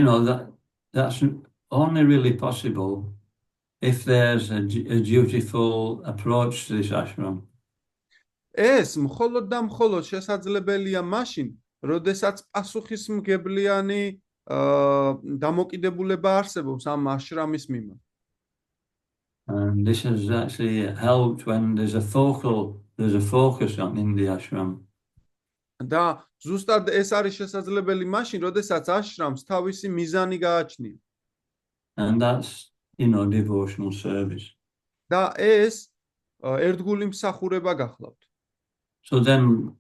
that's only really possible if there's a dutiful approach to this ashram. ეს მხოლოდ და მხოლოდ შესაძლებელია მაშინ, როდესაც პასუხისმგებლიანი დამოკიდებულება არსებობს ამ აშრამის მიმართ. And this has actually helped when there's a focus on in the ashram. და ზუსტად ეს არის შესაძლებელი მაშინ, როდესაც აშრამს თავისი მიზანი გააჩნია. And that's, devotional service. და ეს ერთგული მსახურება გახლავთ. So then,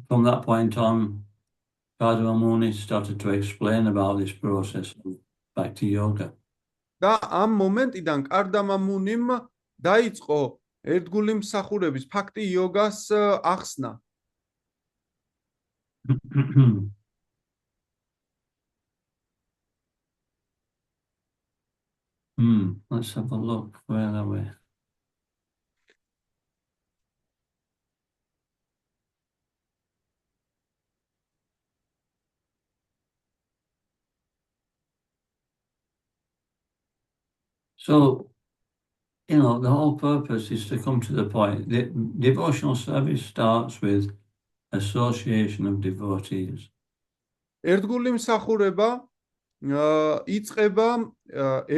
from that point on, Padre Amoni started to explain about this process of Bhakti Yoga. და ამ მომენტიდან კარდამამუნიმ დაიწყო ერთგული მსახურების ფაქტი იოგას ახსნა. Let's have a look. Where are we? So, the whole purpose is to come to the point. The devotional service starts with association of devotees. ერთგული მსახურება იწყება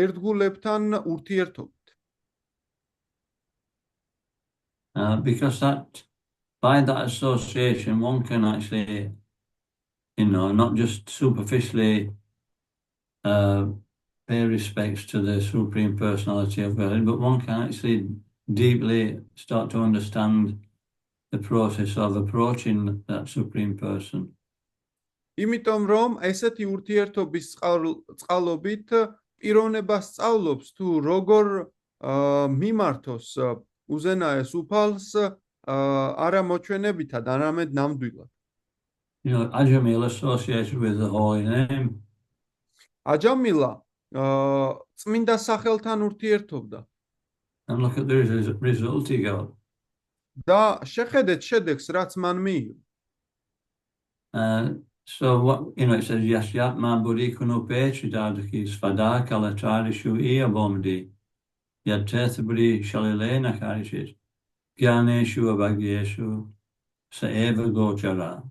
ერთგულებთან ურთიერთობით. Because by that association, one can actually, not just superficially pay respects to the Supreme Personality of God, but one can actually deeply start to understand the process of approaching that Supreme Person. იმიტომ რომ ესეთი ურთიერთობის წყალობით პიროვნებას სწავლობს თუ როგორ მიმართოს უზენაეს უფალს არა მოჩვენებითად, არამედ ნამდვილად. Ajamila associated with the Holy Name. აჯამილა წმინდა სახელთან ურთიერთობდა. And look at the result he got. და შეხედეთ შედეგს, რაც მან მიიღო. So what it says, Yasyat ma budi kuno petri dadaki svada kalatari shu iya bomdi. Yad tethbudi shalilena karishit. Gyaneshu abagyeshu saeva gochara.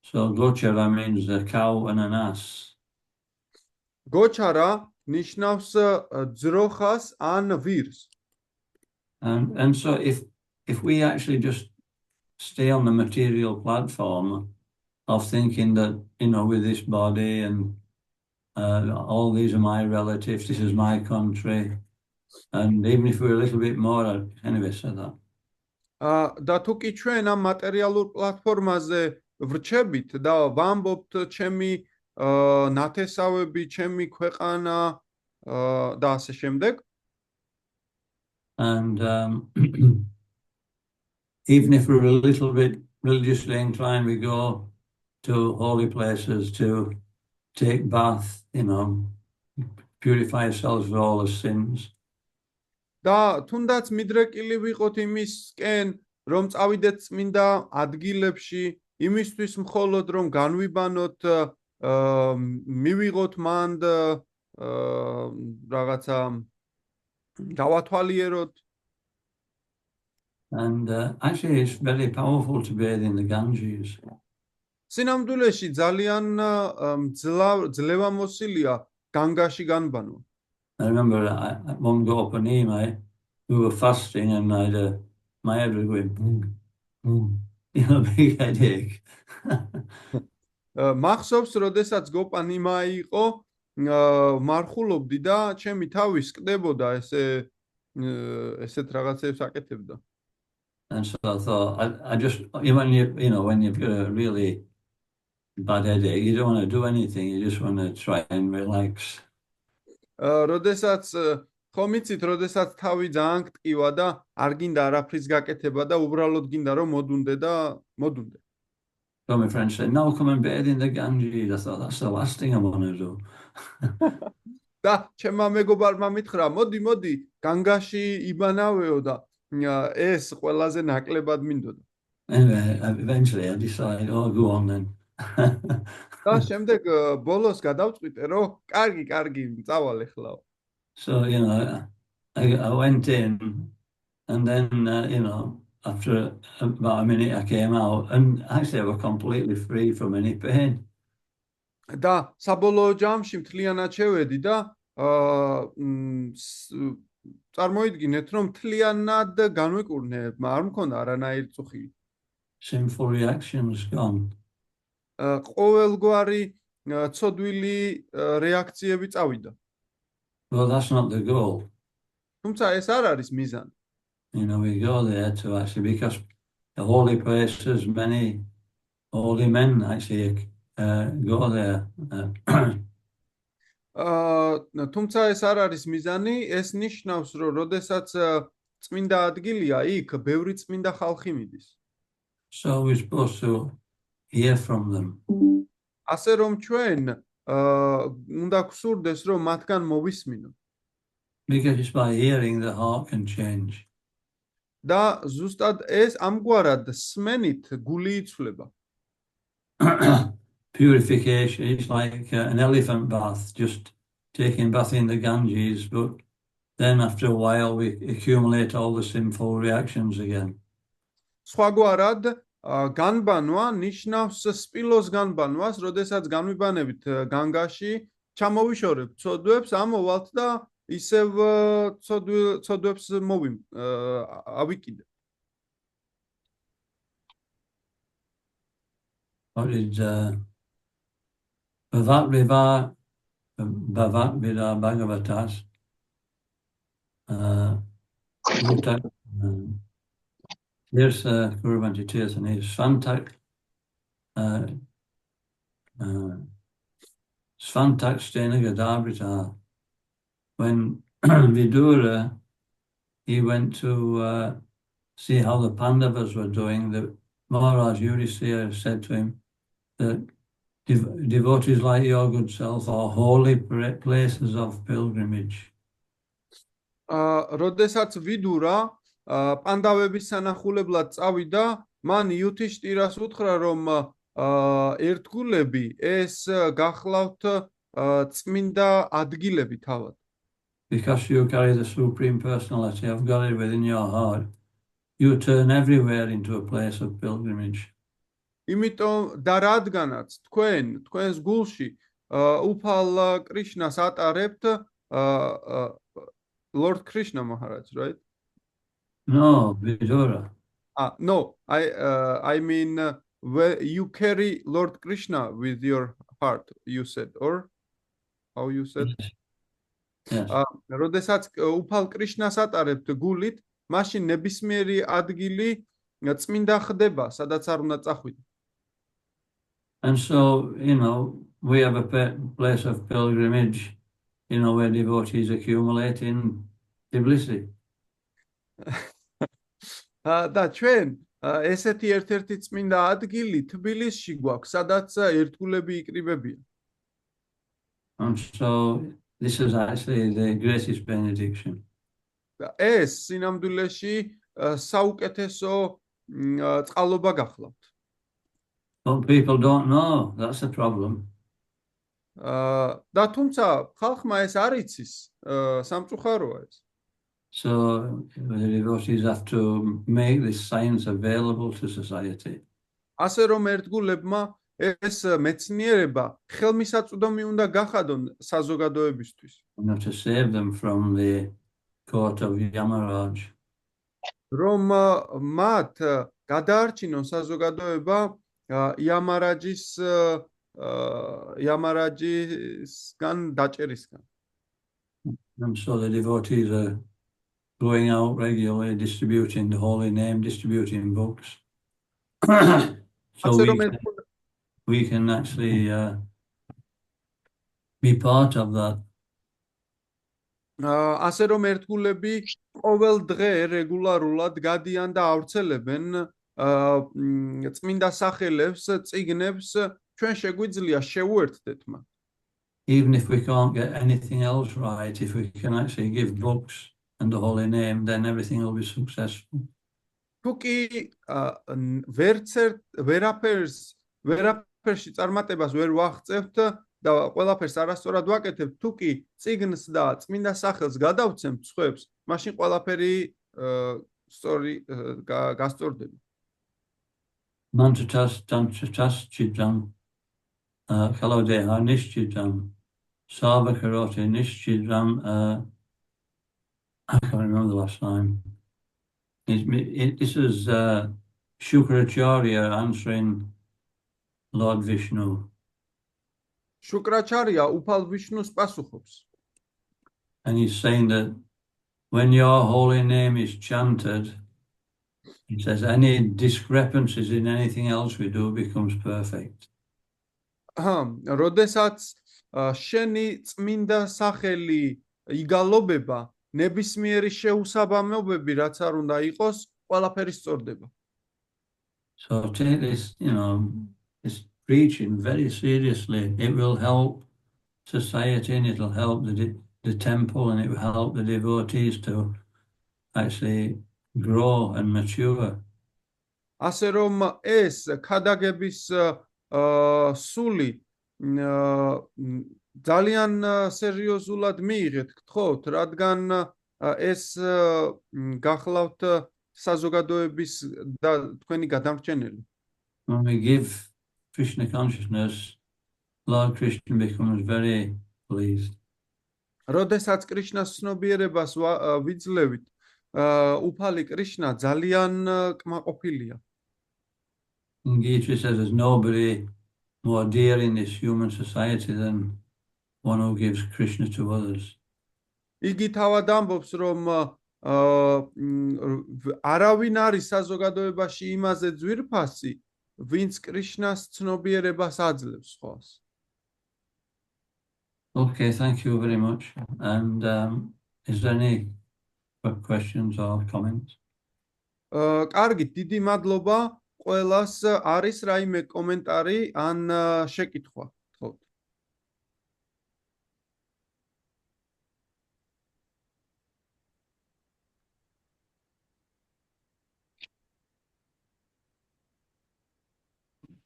So gochara means a cow and an ass. გოჩარა ნიშნავს ძროხას ან ვირს. And so if we actually just stay on the material platform of thinking that, with this body and all these are my relatives, this is my country, and even if we're a little bit more, anyway, said that. და თუ კი ჩვენ ამ მატერიალურ პლატფორმაზე ვრჩებით და ვამბობთ ჩემი ნათესავები, ჩემი ქვეყანა და ასე შემდეგ. And even if we're a little bit religiously inclined, we go to holy places to take bath, purify ourselves of all the sins. და თუნდაც მიდრეკილი ვიყოთ იმისკენ, რომ წავიდეთ წმინდა ადგილებში, იმისთვის მხოლოდ რომ განვიბანოთ, მივიღოთ მანდ რაღაცა გავათვალიეროთ. And actually it's very powerful to bathe in the Ganges. სინამდვილეში ძალიან ძლევამოსილია განგაში განბანვა. I remember at one go up on Ema, we were fasting and my head was going boom, boom, big headache. მახსოვს, როდესაც გოპანიმა იყო, მარხულობდი და ჩემი თავი სკდებოდა ესეთ რაღაცებს აკეთებდა. And so I thought, I just, when you've got a really bad headache, you don't want to do anything, you just want to try and relax. როდესაც ხომ იცით, როდესაც თავი ძალიან გტკივა და არ გინდა არაფრის გაკეთება და უბრალოდ გინდა რომ მოდუნდე. So my friend said, no, come and bathe in the Ganges. I thought, that's the last thing I want to do. და ჩემმა მეგობარმა მითხრა, მოდი, განგაში იბანავეო და ეს ყველაზე ნაკლებად მინდოდა. Anyway, eventually I decided, go on then. და შემდეგ ბოლოს გადავწყვიტე, რომ კარგი, წავალ ეხლა. So, I went in and then, after about a minute I came out and actually I was completely free from any pain. და საბოლოო ჯამში მთლიანად შევედი და წარმოიდგინეთ, რომ მთლიანად განვიკურნე, არ მქონდა არანაირი წუხილი. Sinful reactions gone. ყოველგვარი ცოდვილი რეაქციები წავიდა. Well, that's not the goal. თუმცა ეს არ არის მიზანი. We go there to actually, because the holy places, many holy men actually go there. თუმცა ეს არ არის მიზანი, ეს ნიშნავს, რომ როდესაც წმინდა ადგილია, იქ ბევრი წმინდა ხალხი მიდის. So we're supposed to hear from them. ასე რომ ჩვენ უნდა გვსურდეს, რომ მათგან მოვისმინოთ. Because it's by hearing the heart can change. და ზუსტად ეს ამგვარად სმენით გული იცვლება. Purification is like an elephant bath, just taking bath in the Ganges, but then after a while we accumulate all the sinful reactions again. სხვაგვარად განბანვა ნიშნავს სპილოს განბანვას, როდესაც განვიბანებით განგაში, ჩამოვიშორებთ ცოდვებს, ამოვალთ და ისევ ცოდვებს ავიკიდეთ. What is Bhavat Vida Bhagavatas? Here's Kuruvanti Tirthani, Svantak Stena Gadabrita. When Vidura, he went to see how the Pandavas were doing, the Maharaj Yudhisthira said to him that devotees like your good self are holy places of pilgrimage. როდესაც ვიდურა პანდავების სანახულებლად წავიდა, მან იუთიშტირას უთხრა, რომ ერთგულები ეს გახლავთ წმინდა ადგილები თავად. Because you carry the Supreme Personality of God within your heart, you turn everywhere into a place of pilgrimage. იმიტომ და რადგანაც თქვენს გულში უფალ კრიშნას ატარებთ, Lord Krishna Maharaj, right? No, Vidura. No, I mean where you carry Lord Krishna with your heart, you said, or how you said? Yes. როდესაც უფალ კრიშნას ატარებთ გულით, მაშინ ნებისმიერი ადგილი წმინდა ხდება, სადაც არ უნდა წახვიდეთ. And so, we have a place of pilgrimage, where devotees accumulate in Tbilisi. და ჩვენ ესეთი ერთ-ერთი წმინდა ადგილი თბილისში გვაქვს, სადაც ერთგულები იკრიბებიან. And so this is actually the greatest benediction. ეს სინამდვილეში საუკეთესო წყალობა გახლავთ. But people don't know, that's the problem. და თუმცა ხალხმა ეს არ იცის, სამწუხაროა ეს. So the devotees have to make this science available to society. ასე რომ ერთგულებმა ეს მეცნიერება ხელმისაწვდომი უნდა გახადონ საზოგადოებისთვის. To save them from the court of Yamaraj. რომ მათ გადაარჩინონ საზოგადოება იამარაჯისგან დაჭერისგან. And so the devotees are going out regularly, distributing the holy name, distributing books. So we can actually be part of that. ასე რომ ერთგულები ყოველ დღე რეგულარულად გადიან და ავრცელებენ წმინდა სახელებს, წიგნებს, ჩვენ შეგვიძლია შევუერთდეთ მათ. Even if we can't get anything else right, if we can actually give books and the holy name, then everything will be successful. თუკი ვერაფერში წარმატებას ვერ ვაღწევთ და ყველაფერს არასწორად ვაკეთებთ, თუკი წიგნს და წმინდა სახელს გადავცემთ სხვებს, მაშინ ყველაფერი სწორი გასწორდება. Mantratas Chidram Kalodeha Nishchidram Sarvakarote Nishchidram I can't remember the last time. This is Shukracharya answering Lord Vishnu. Shukracharya უფალ ვიშნუს პასუხობს. And he's saying that when your holy name is chanted, he says any discrepancies in anything else we do becomes perfect. როდესაც შენი წმინდა სახელი იგალობება, ნებისმიერი შეუსაბამობები, რაც არ უნდა იყოს, ყველაფერი სწორდება. So take this, this preaching very seriously. It will help society and it'll help the temple and it will help the devotees to actually grow and mature. ასე რომ ეს ქადაგების სული ძალიან სერიოზულად მიიღეთ, გთხოვთ, რადგან ეს გახლავთ საზოგადოების და თქვენი გადამრჩენელი. When we give Krishna consciousness, Lord Krishna becomes very pleased. როდესაც კრიშნას ცნობიერებას ვიძლევით, უფალი კრიშნა ძალიან კმაყოფილია. And Gita says there's nobody more dear in this human society than one who gives Krishna to others. იგი თავად ამბობს, რომ არავინ არის საზოგადოებაში იმაზე ძვირფასი, ვინც კრიშნას ცნობიერებას აძლევს ხოლმე. Okay, thank you very much. And is there any questions or comments? კარგი, დიდი მადლობა. ყველას არის რაიმე კომენტარი ან შეკითხვა? გთხოვთ.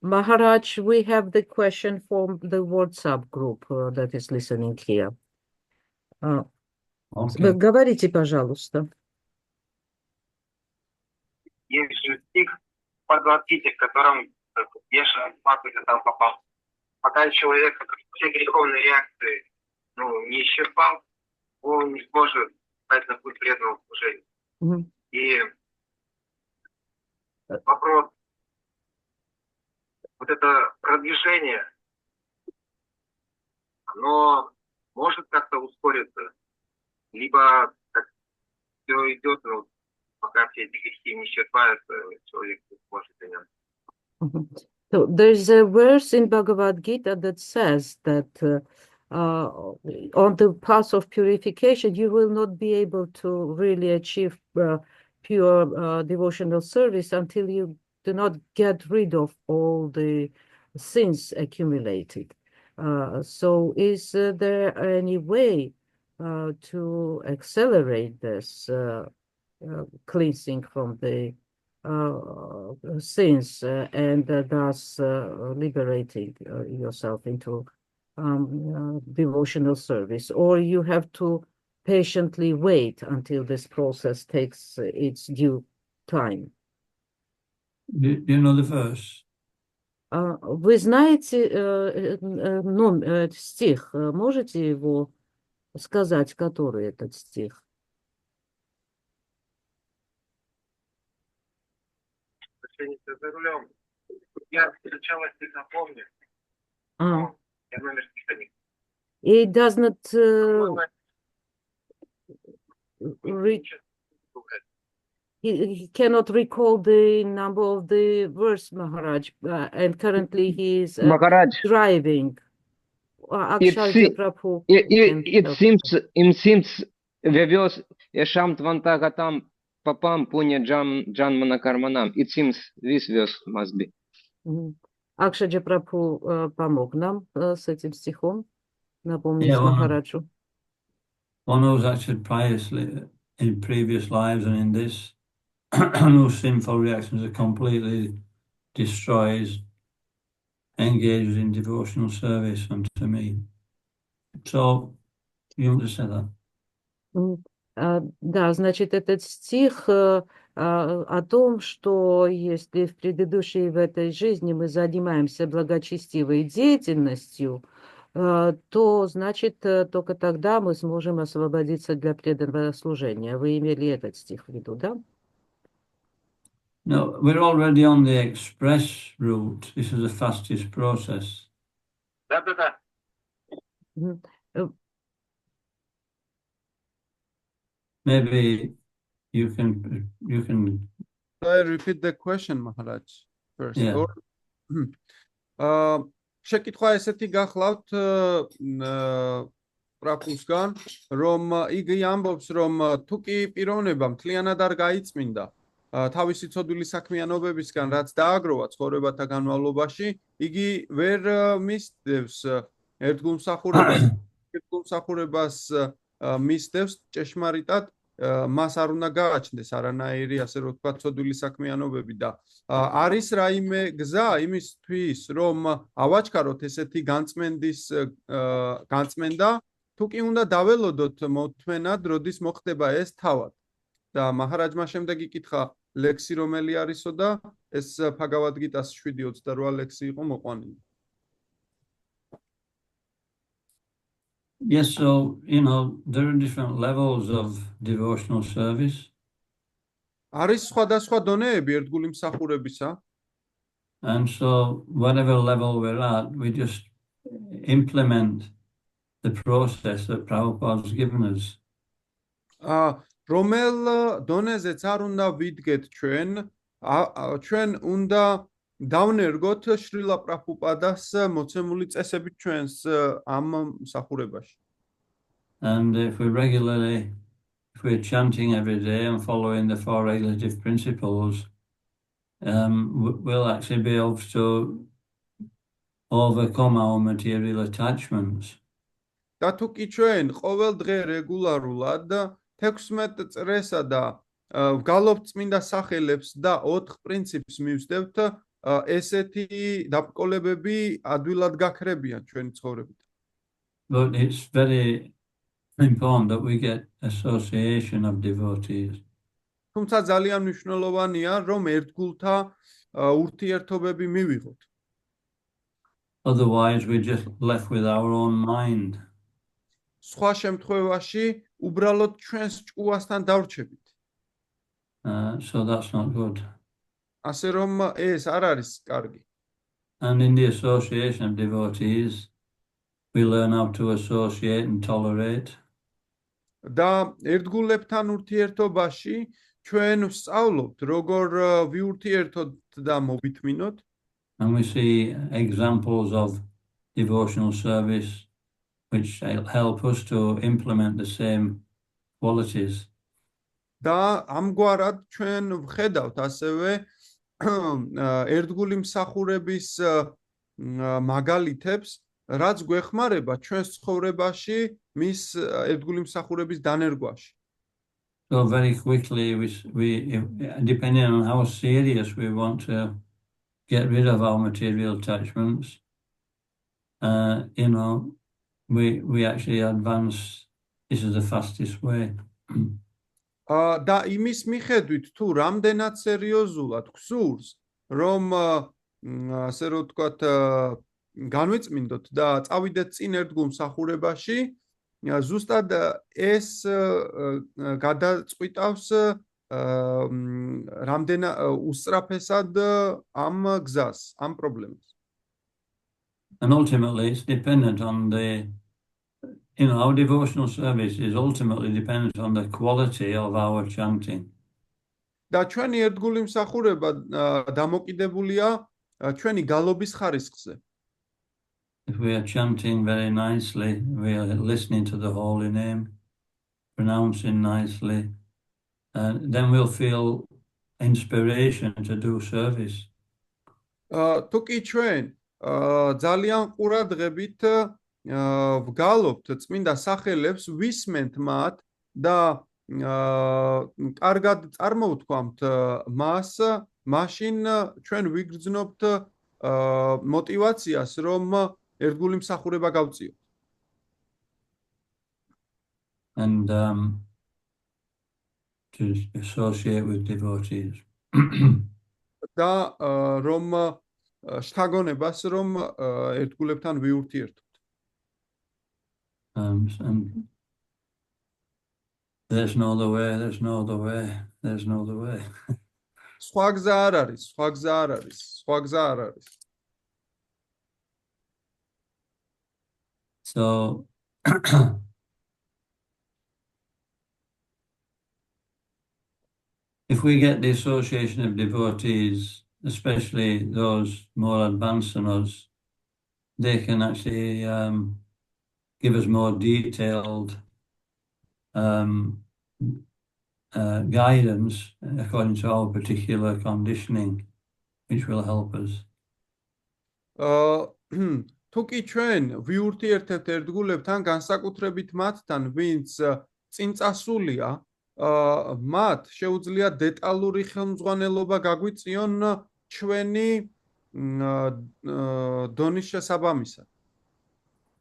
Maharaj, we have the question from the WhatsApp group that is listening here. Okay. Говорите, пожалуйста. Есть же стих в Бхагавад-гите, в котором Еша Пакута там попал. Пока человек все греховные реакции не исчерпал, он не сможет стать на путь преданного служения. И вопрос, вот это продвижение, оно может как-то ускориться, либо все идет, пока все эти грехи не исчерпаются, человек не сможет заняться. So there's a verse in Bhagavad Gita that says that on the path of purification, you will not be able to really achieve pure devotional service until you do not get rid of all the sins accumulated. So is there any way to accelerate this cleansing from the sins and thus liberating yourself into devotional service, or you have to patiently wait until this process takes its due time? Do you know the verse? Вы знаете стих? Можете его сказать, который этот стих? За рулем. Я сначала стих напомню, но я номер стиха не... It does not he cannot recall the number of the verse, Maharaj, and currently he is driving. It seems Vevos Esham Tvantagatam Papam Punya Janmana Karmanam. It seems this verse must be. Акшаджа Прабху помог нам с этим стихом, напомнить Махараджу. One who's acted piously in previous lives and in this, whose sinful reactions are completely destroys, engages in devotional service unto me. So, you understand that? Да, значит, этот стих о том, что если в предыдущей в этой жизни мы занимаемся благочестивой деятельностью, то, значит, только тогда мы сможем освободиться для преданного служения. Вы имели этот стих в виду, да? No, we're already on the express route. This is the fastest process. Да. maybe you can I repeat the question, Maharaj, first. Yeah. Or შეკითხვა ესეთი გახლავთ პრაფუსგან, რომ იგი ამბობს, რომ თუ კი პიროვნება მთლიანად არ გაიწმინდა თავისი ცოდვილი საქმიანობებისგან, რაც დააგროვა ცხოვრებათა განმავლობაში, იგი ვერ მისდევს ერთგულმსახურებას მისდევს ჭეშმარიტად მას არ უნდა გააჩნდეს არანაირი, ასე რომ ვთქვათ, ცოდვილი საქმიანობები და არის რაიმე გზა იმისთვის, რომ ავაჩქაროთ ესეთი განწმენდა, თუ კი უნდა დაველოდოთ მოთმენად, როდის მოხდება ეს თავად. და მაჰარაჯმა შემდეგ იკითხა ლექსი რომელი არისო და ეს ბჰაგavad გიტას 7:28 ლექსი იყო მოყვანილი. Yes, so, there are different levels of devotional service. არის სხვადასხვა დონეები ერთგული მსახურებისა. And so, whatever level we're at, we just implement the process that Prabhupada's given us. რომელ დონეზეც არ უნდა ვიდგეთ ჩვენ უნდა დავნერგოთ შრილა პრაბჰუპადას მოცემული წესებით ჩვენს ამ მსახურებაში. And if we're chanting every day and following the four regulative principles, we'll actually be able to overcome our material attachments. და თუ კი ჩვენ ყოველ დღე რეგულარულად 16 წრესა და ვგალობთ წმინდა სახელებს და 4 პრინციპს მივსდევთ, ესეთი დაბრკოლებები ადვილად გაქრებიან ჩვენი ცხოვრებით. But it's very important that we get association of devotees. თუმცა ძალიან მნიშვნელოვანია, რომ ერთგულთა ურთიერთობები მივიღოთ. Otherwise, we're just left with our own mind. სხვა შემთხვევაში უბრალოდ ჩვენს ჭკუასთან დავრჩებით. So that's not good. ასე რომ ეს არ არის კარგი. And in the association of devotees, we learn how to associate and tolerate. და ერთგულებთან ურთიერთობაში ჩვენ ვსწავლობთ, როგორ ვიურთიერთოთ და მოვითმინოთ. And we see examples of devotional service which help us to implement the same qualities. და ამგვარად ჩვენ ვხედავთ ასევე ერთგული მსახურების მაგალითებს, რაც გვეხმარება ჩვენს ცხოვრებაში მის ერთგული მსახურების დანერგვაში. So very quickly, we depending on how serious we want to get rid of our material attachments, we actually advance. This is the fastest way. და იმის მიხედვით თუ რამდენად სერიოზულად გსურს, რომ ასე რომ ვთქვათ, განვიწმინდოთ და წავიდეთ წინ ერთგულ მსახურებაში, ზუსტად ეს გადაწყვიტავს რამდენად usrapesad am gzas, am problemas. And ultimately, it's dependent on our devotional service is ultimately dependent on the quality of our chanting. Da ჩვენი ერთგული მსახურება დამოკიდებულია ჩვენი გალობის ხარისხზე. If we are chanting very nicely, we are listening to the holy name, pronouncing nicely, then we'll feel inspiration to do service. თუ კი ჩვენ ძალიან ყურადღებით ვგალობთ წმინდა სახელებს, ვისმენთ მათ და კარგად წარმოვთქვამთ მას, მაშინ ჩვენ ვიგრძნობთ мотивაციას, რომ ერთგული მსახურება გავწიოთ. And to associate with devotees. და რომ შთაგონებას რომ ერთგულებთან ვიურთიერთოთ. And there's no other way, there's no other way, there's no other way. სხვა გზა არ არის, სხვა გზა არ არის, სხვა გზა არ არის. So if we get the association of devotees, especially those more advanced than us, they can actually give us more detailed guidance according to our particular conditioning, which will help us. თუ კი ჩვენ ვიურთიერთებთ ერთგულებთან, განსაკუთრებით მათთან, ვინც წინ წასულია, მათ შეუძლია დეტალური ხელმძღვანელობა გაგვიწიონ ჩვენი დონის შესაბამისად.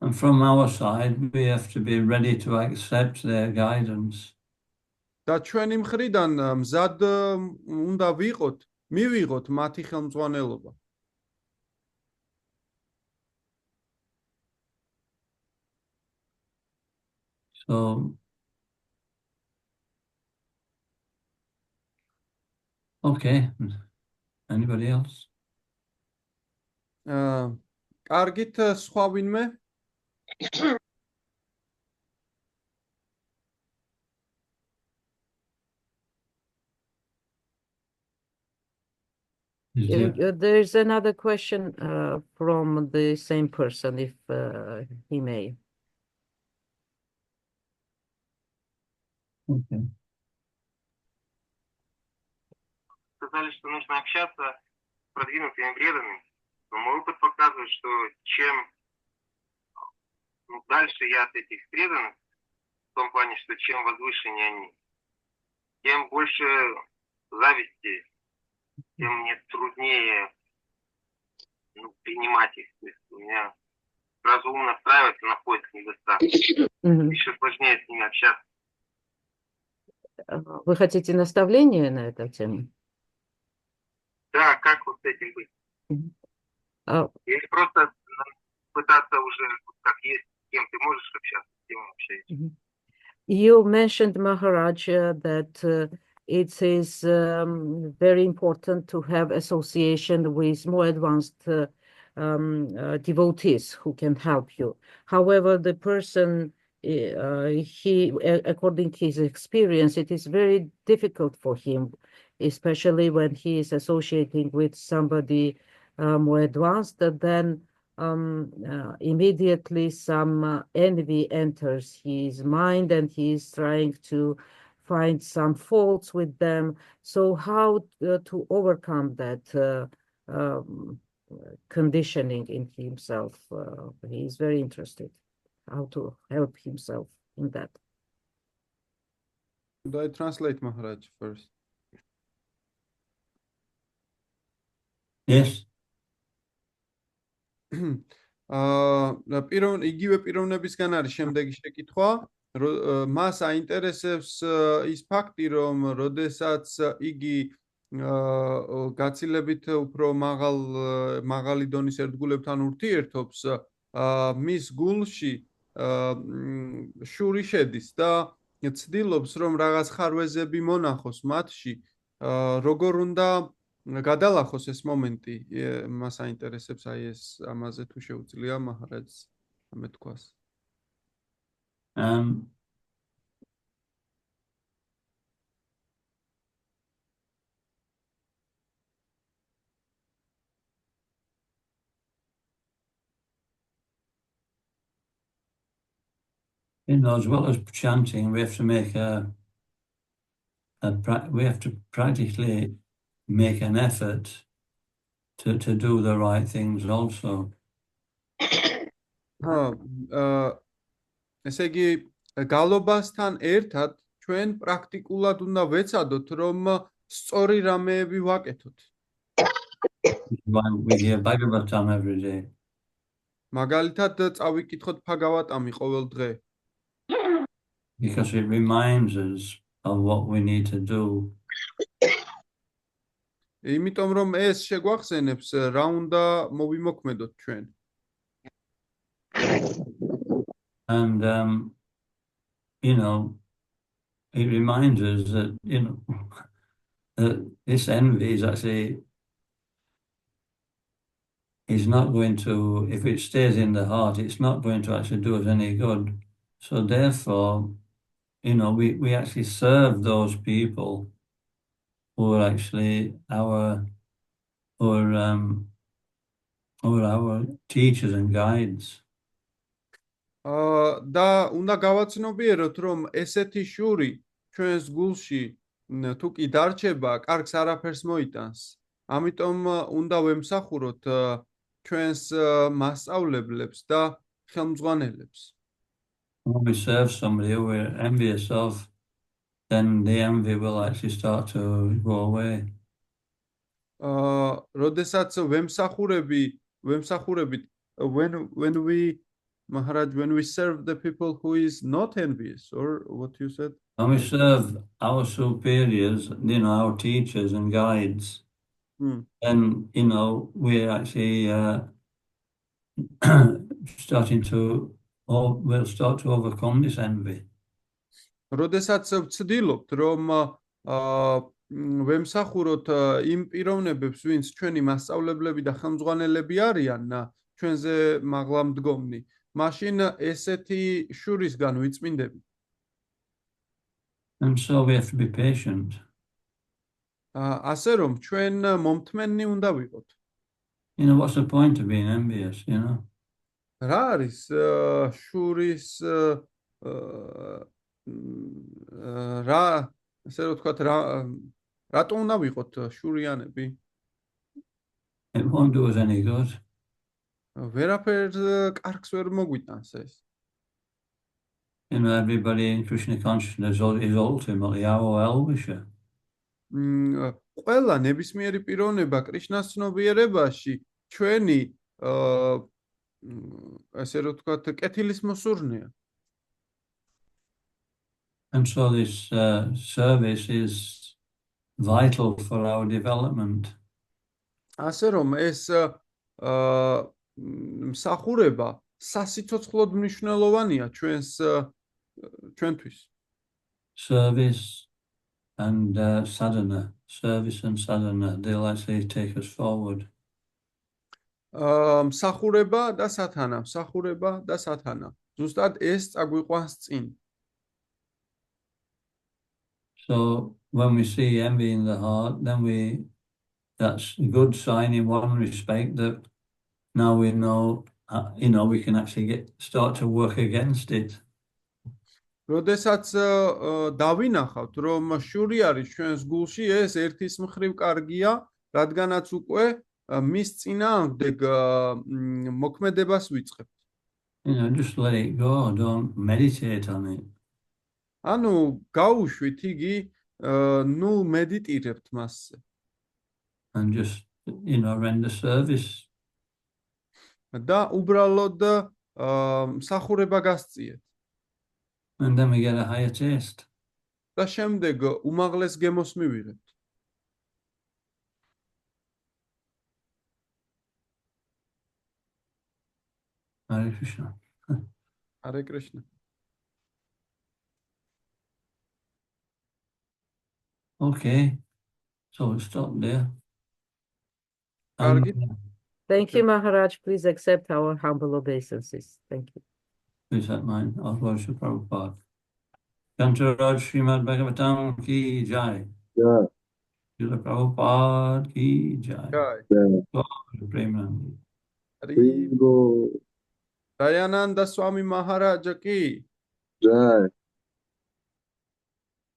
And from our side, we have to be ready to accept their guidance. და ჩვენი მხრიდან მზად უნდა ვიყოთ, მივიღოთ მათი ხელმძღვანელობა. So, okay. Anybody else? კარგით, სხვა ვინმე? There's another question from the same person, if he may. Okay. Сказали, что нужно общаться с продвинутыми преданными. Но мой опыт показывает, что чем дальше я от этих преданных, в том плане, что чем возвышеннее они, тем больше зависти, тем мне труднее принимать их. То есть у меня сразу ум настраивается на поиск недостатков. Еще сложнее с ними общаться. Вы хотите наставление на эту тему? Да, как вот с этим быть? Или просто пытаться уже, как есть, с кем ты можешь общаться, с кем общаешься. You mentioned, Maharaj, that it is very important to have association with more advanced devotees who can help you. However, the person, according to his experience, it is very difficult for him, especially when he is associating with somebody more advanced, then immediately some envy enters his mind and he is trying to find some faults with them. So how to overcome that conditioning in himself? He is very interested how to help himself in that. Should I translate, Maharaj, first? Yes. იგივე პიროვნებისგან არის შემდეგი შეკითხვა. მას აინტერესებს ის ფაქტი, რომ როდესაც იგი გაცილებით უფრო მაღალი დონის ერთგულებთან ურთიერთობს, მის გულში შური შედის და ცდილობს, რომ რაღაც ხარვეზები მონახოს მათში, როგორ უნდა გადალახოს ეს მომენტი, მას აინტერესებს აი ეს ამაზე თუ შეუძლია მაჰარაჯს ამეთქვას. As well as chanting, we have to make we have to practically make an effort to do the right things also. ესე იგი, გალობასთან ერთად ჩვენ პრაქტიკულად უნდა ვეცადოთ, რომ სწორი რამეები ვაკეთოთ. We hear Bhagavatam every day. მაგალითად, წავიკითხოთ Bhagavatam-ი ყოველ დღე. Because it reminds us of what we need to do. იმიტომ რომ ეს შეგვახსენებს რა უნდა მოვიმოქმედოთ ჩვენ. And it reminds us that that this envy is actually not going to, if it stays in the heart, it's not going to actually do us any good. So therefore, we actually serve those people or actually our teachers and guides. და უნდა გავაცნობიეროთ, რომ ესეთი შური ჩვენს გულში თუ კი დარჩება, კარგს არაფერს მოიტანს. ამიტომ უნდა ვემსახუროთ ჩვენს მასწავლებლებს და ხელმძღვანელებს. When we serve somebody who we're envious of, then the envy will actually start to go away. როდესაც ვემსახურებით when we serve the people who is not envious, or what you said? When we serve our superiors, our teachers and guides, then, we're actually we'll start to overcome this envy. როდესაც ვცდილობთ, რომ ვემსახუროთ იმ პიროვნებებს, ვინც ჩვენი მასწავლებლები და ხელმძღვანელები არიან, ჩვენზე მაღლა მდგომნი, მაშინ ესეთი შურისგან ვიწმინდებით. And so we have to be patient. ასე რომ ჩვენ მომთმენნი უნდა ვიყოთ. What's the point of being envious, რა არის შურის რა ასე რომ ვთქვათ რატო უნდა ვიყოთ შურიანები? It won't do us any good. ვერაფერ კარგს ვერ მოგვიტანს ეს. Everybody in Krishna consciousness is ultimately our well-wisher. ყველა ნებისმიერი პიროვნება კრიშნას ცნობიერებაში ჩვენი ასე რომ ვთქვათ კეთილის მოსურნეა. And so this service is vital for our development. ასე რომ ეს მსახურება სასიცოცხლოდ მნიშვნელოვანია ჩვენთვის. Service and sadhana. Service and sadhana, they'll actually take us forward. მსახურება და სათანა. ზუსტად ეს წაგვიყვანს წინ. So when we see envy in the heart, then that's a good sign in one respect that now we know, we can actually start to work against it. როდესაც დავინახავთ, რომ შური არის ჩვენს გულში, ეს ერთის მხრივ კარგია, რადგანაც უკვე მის წინააღმდეგ მოქმედებას ვიწყებთ. Just let it go, don't meditate on it. ანუ გაუშვით იგი, მედიტირებთ მასზე. And just, render service. და უბრალოდ მსახურება გასწიეთ. And then we get a higher taste. და შემდეგ უმაღლეს გემოს მივიღებთ. Hare Krishna. Hare Krishna. Okay, so we'll stop there. Kargi. Thank you, Maharaj. Please accept our humble obeisances. Thank you. Please have mine. I'll worship Prabhupada. Kantaraj Srimad Bhagavatam ki jai. Jai. Srila Prabhupada ki jai. Jai. Premanandi. Hari Dayananda Swami Maharaj ki Jai.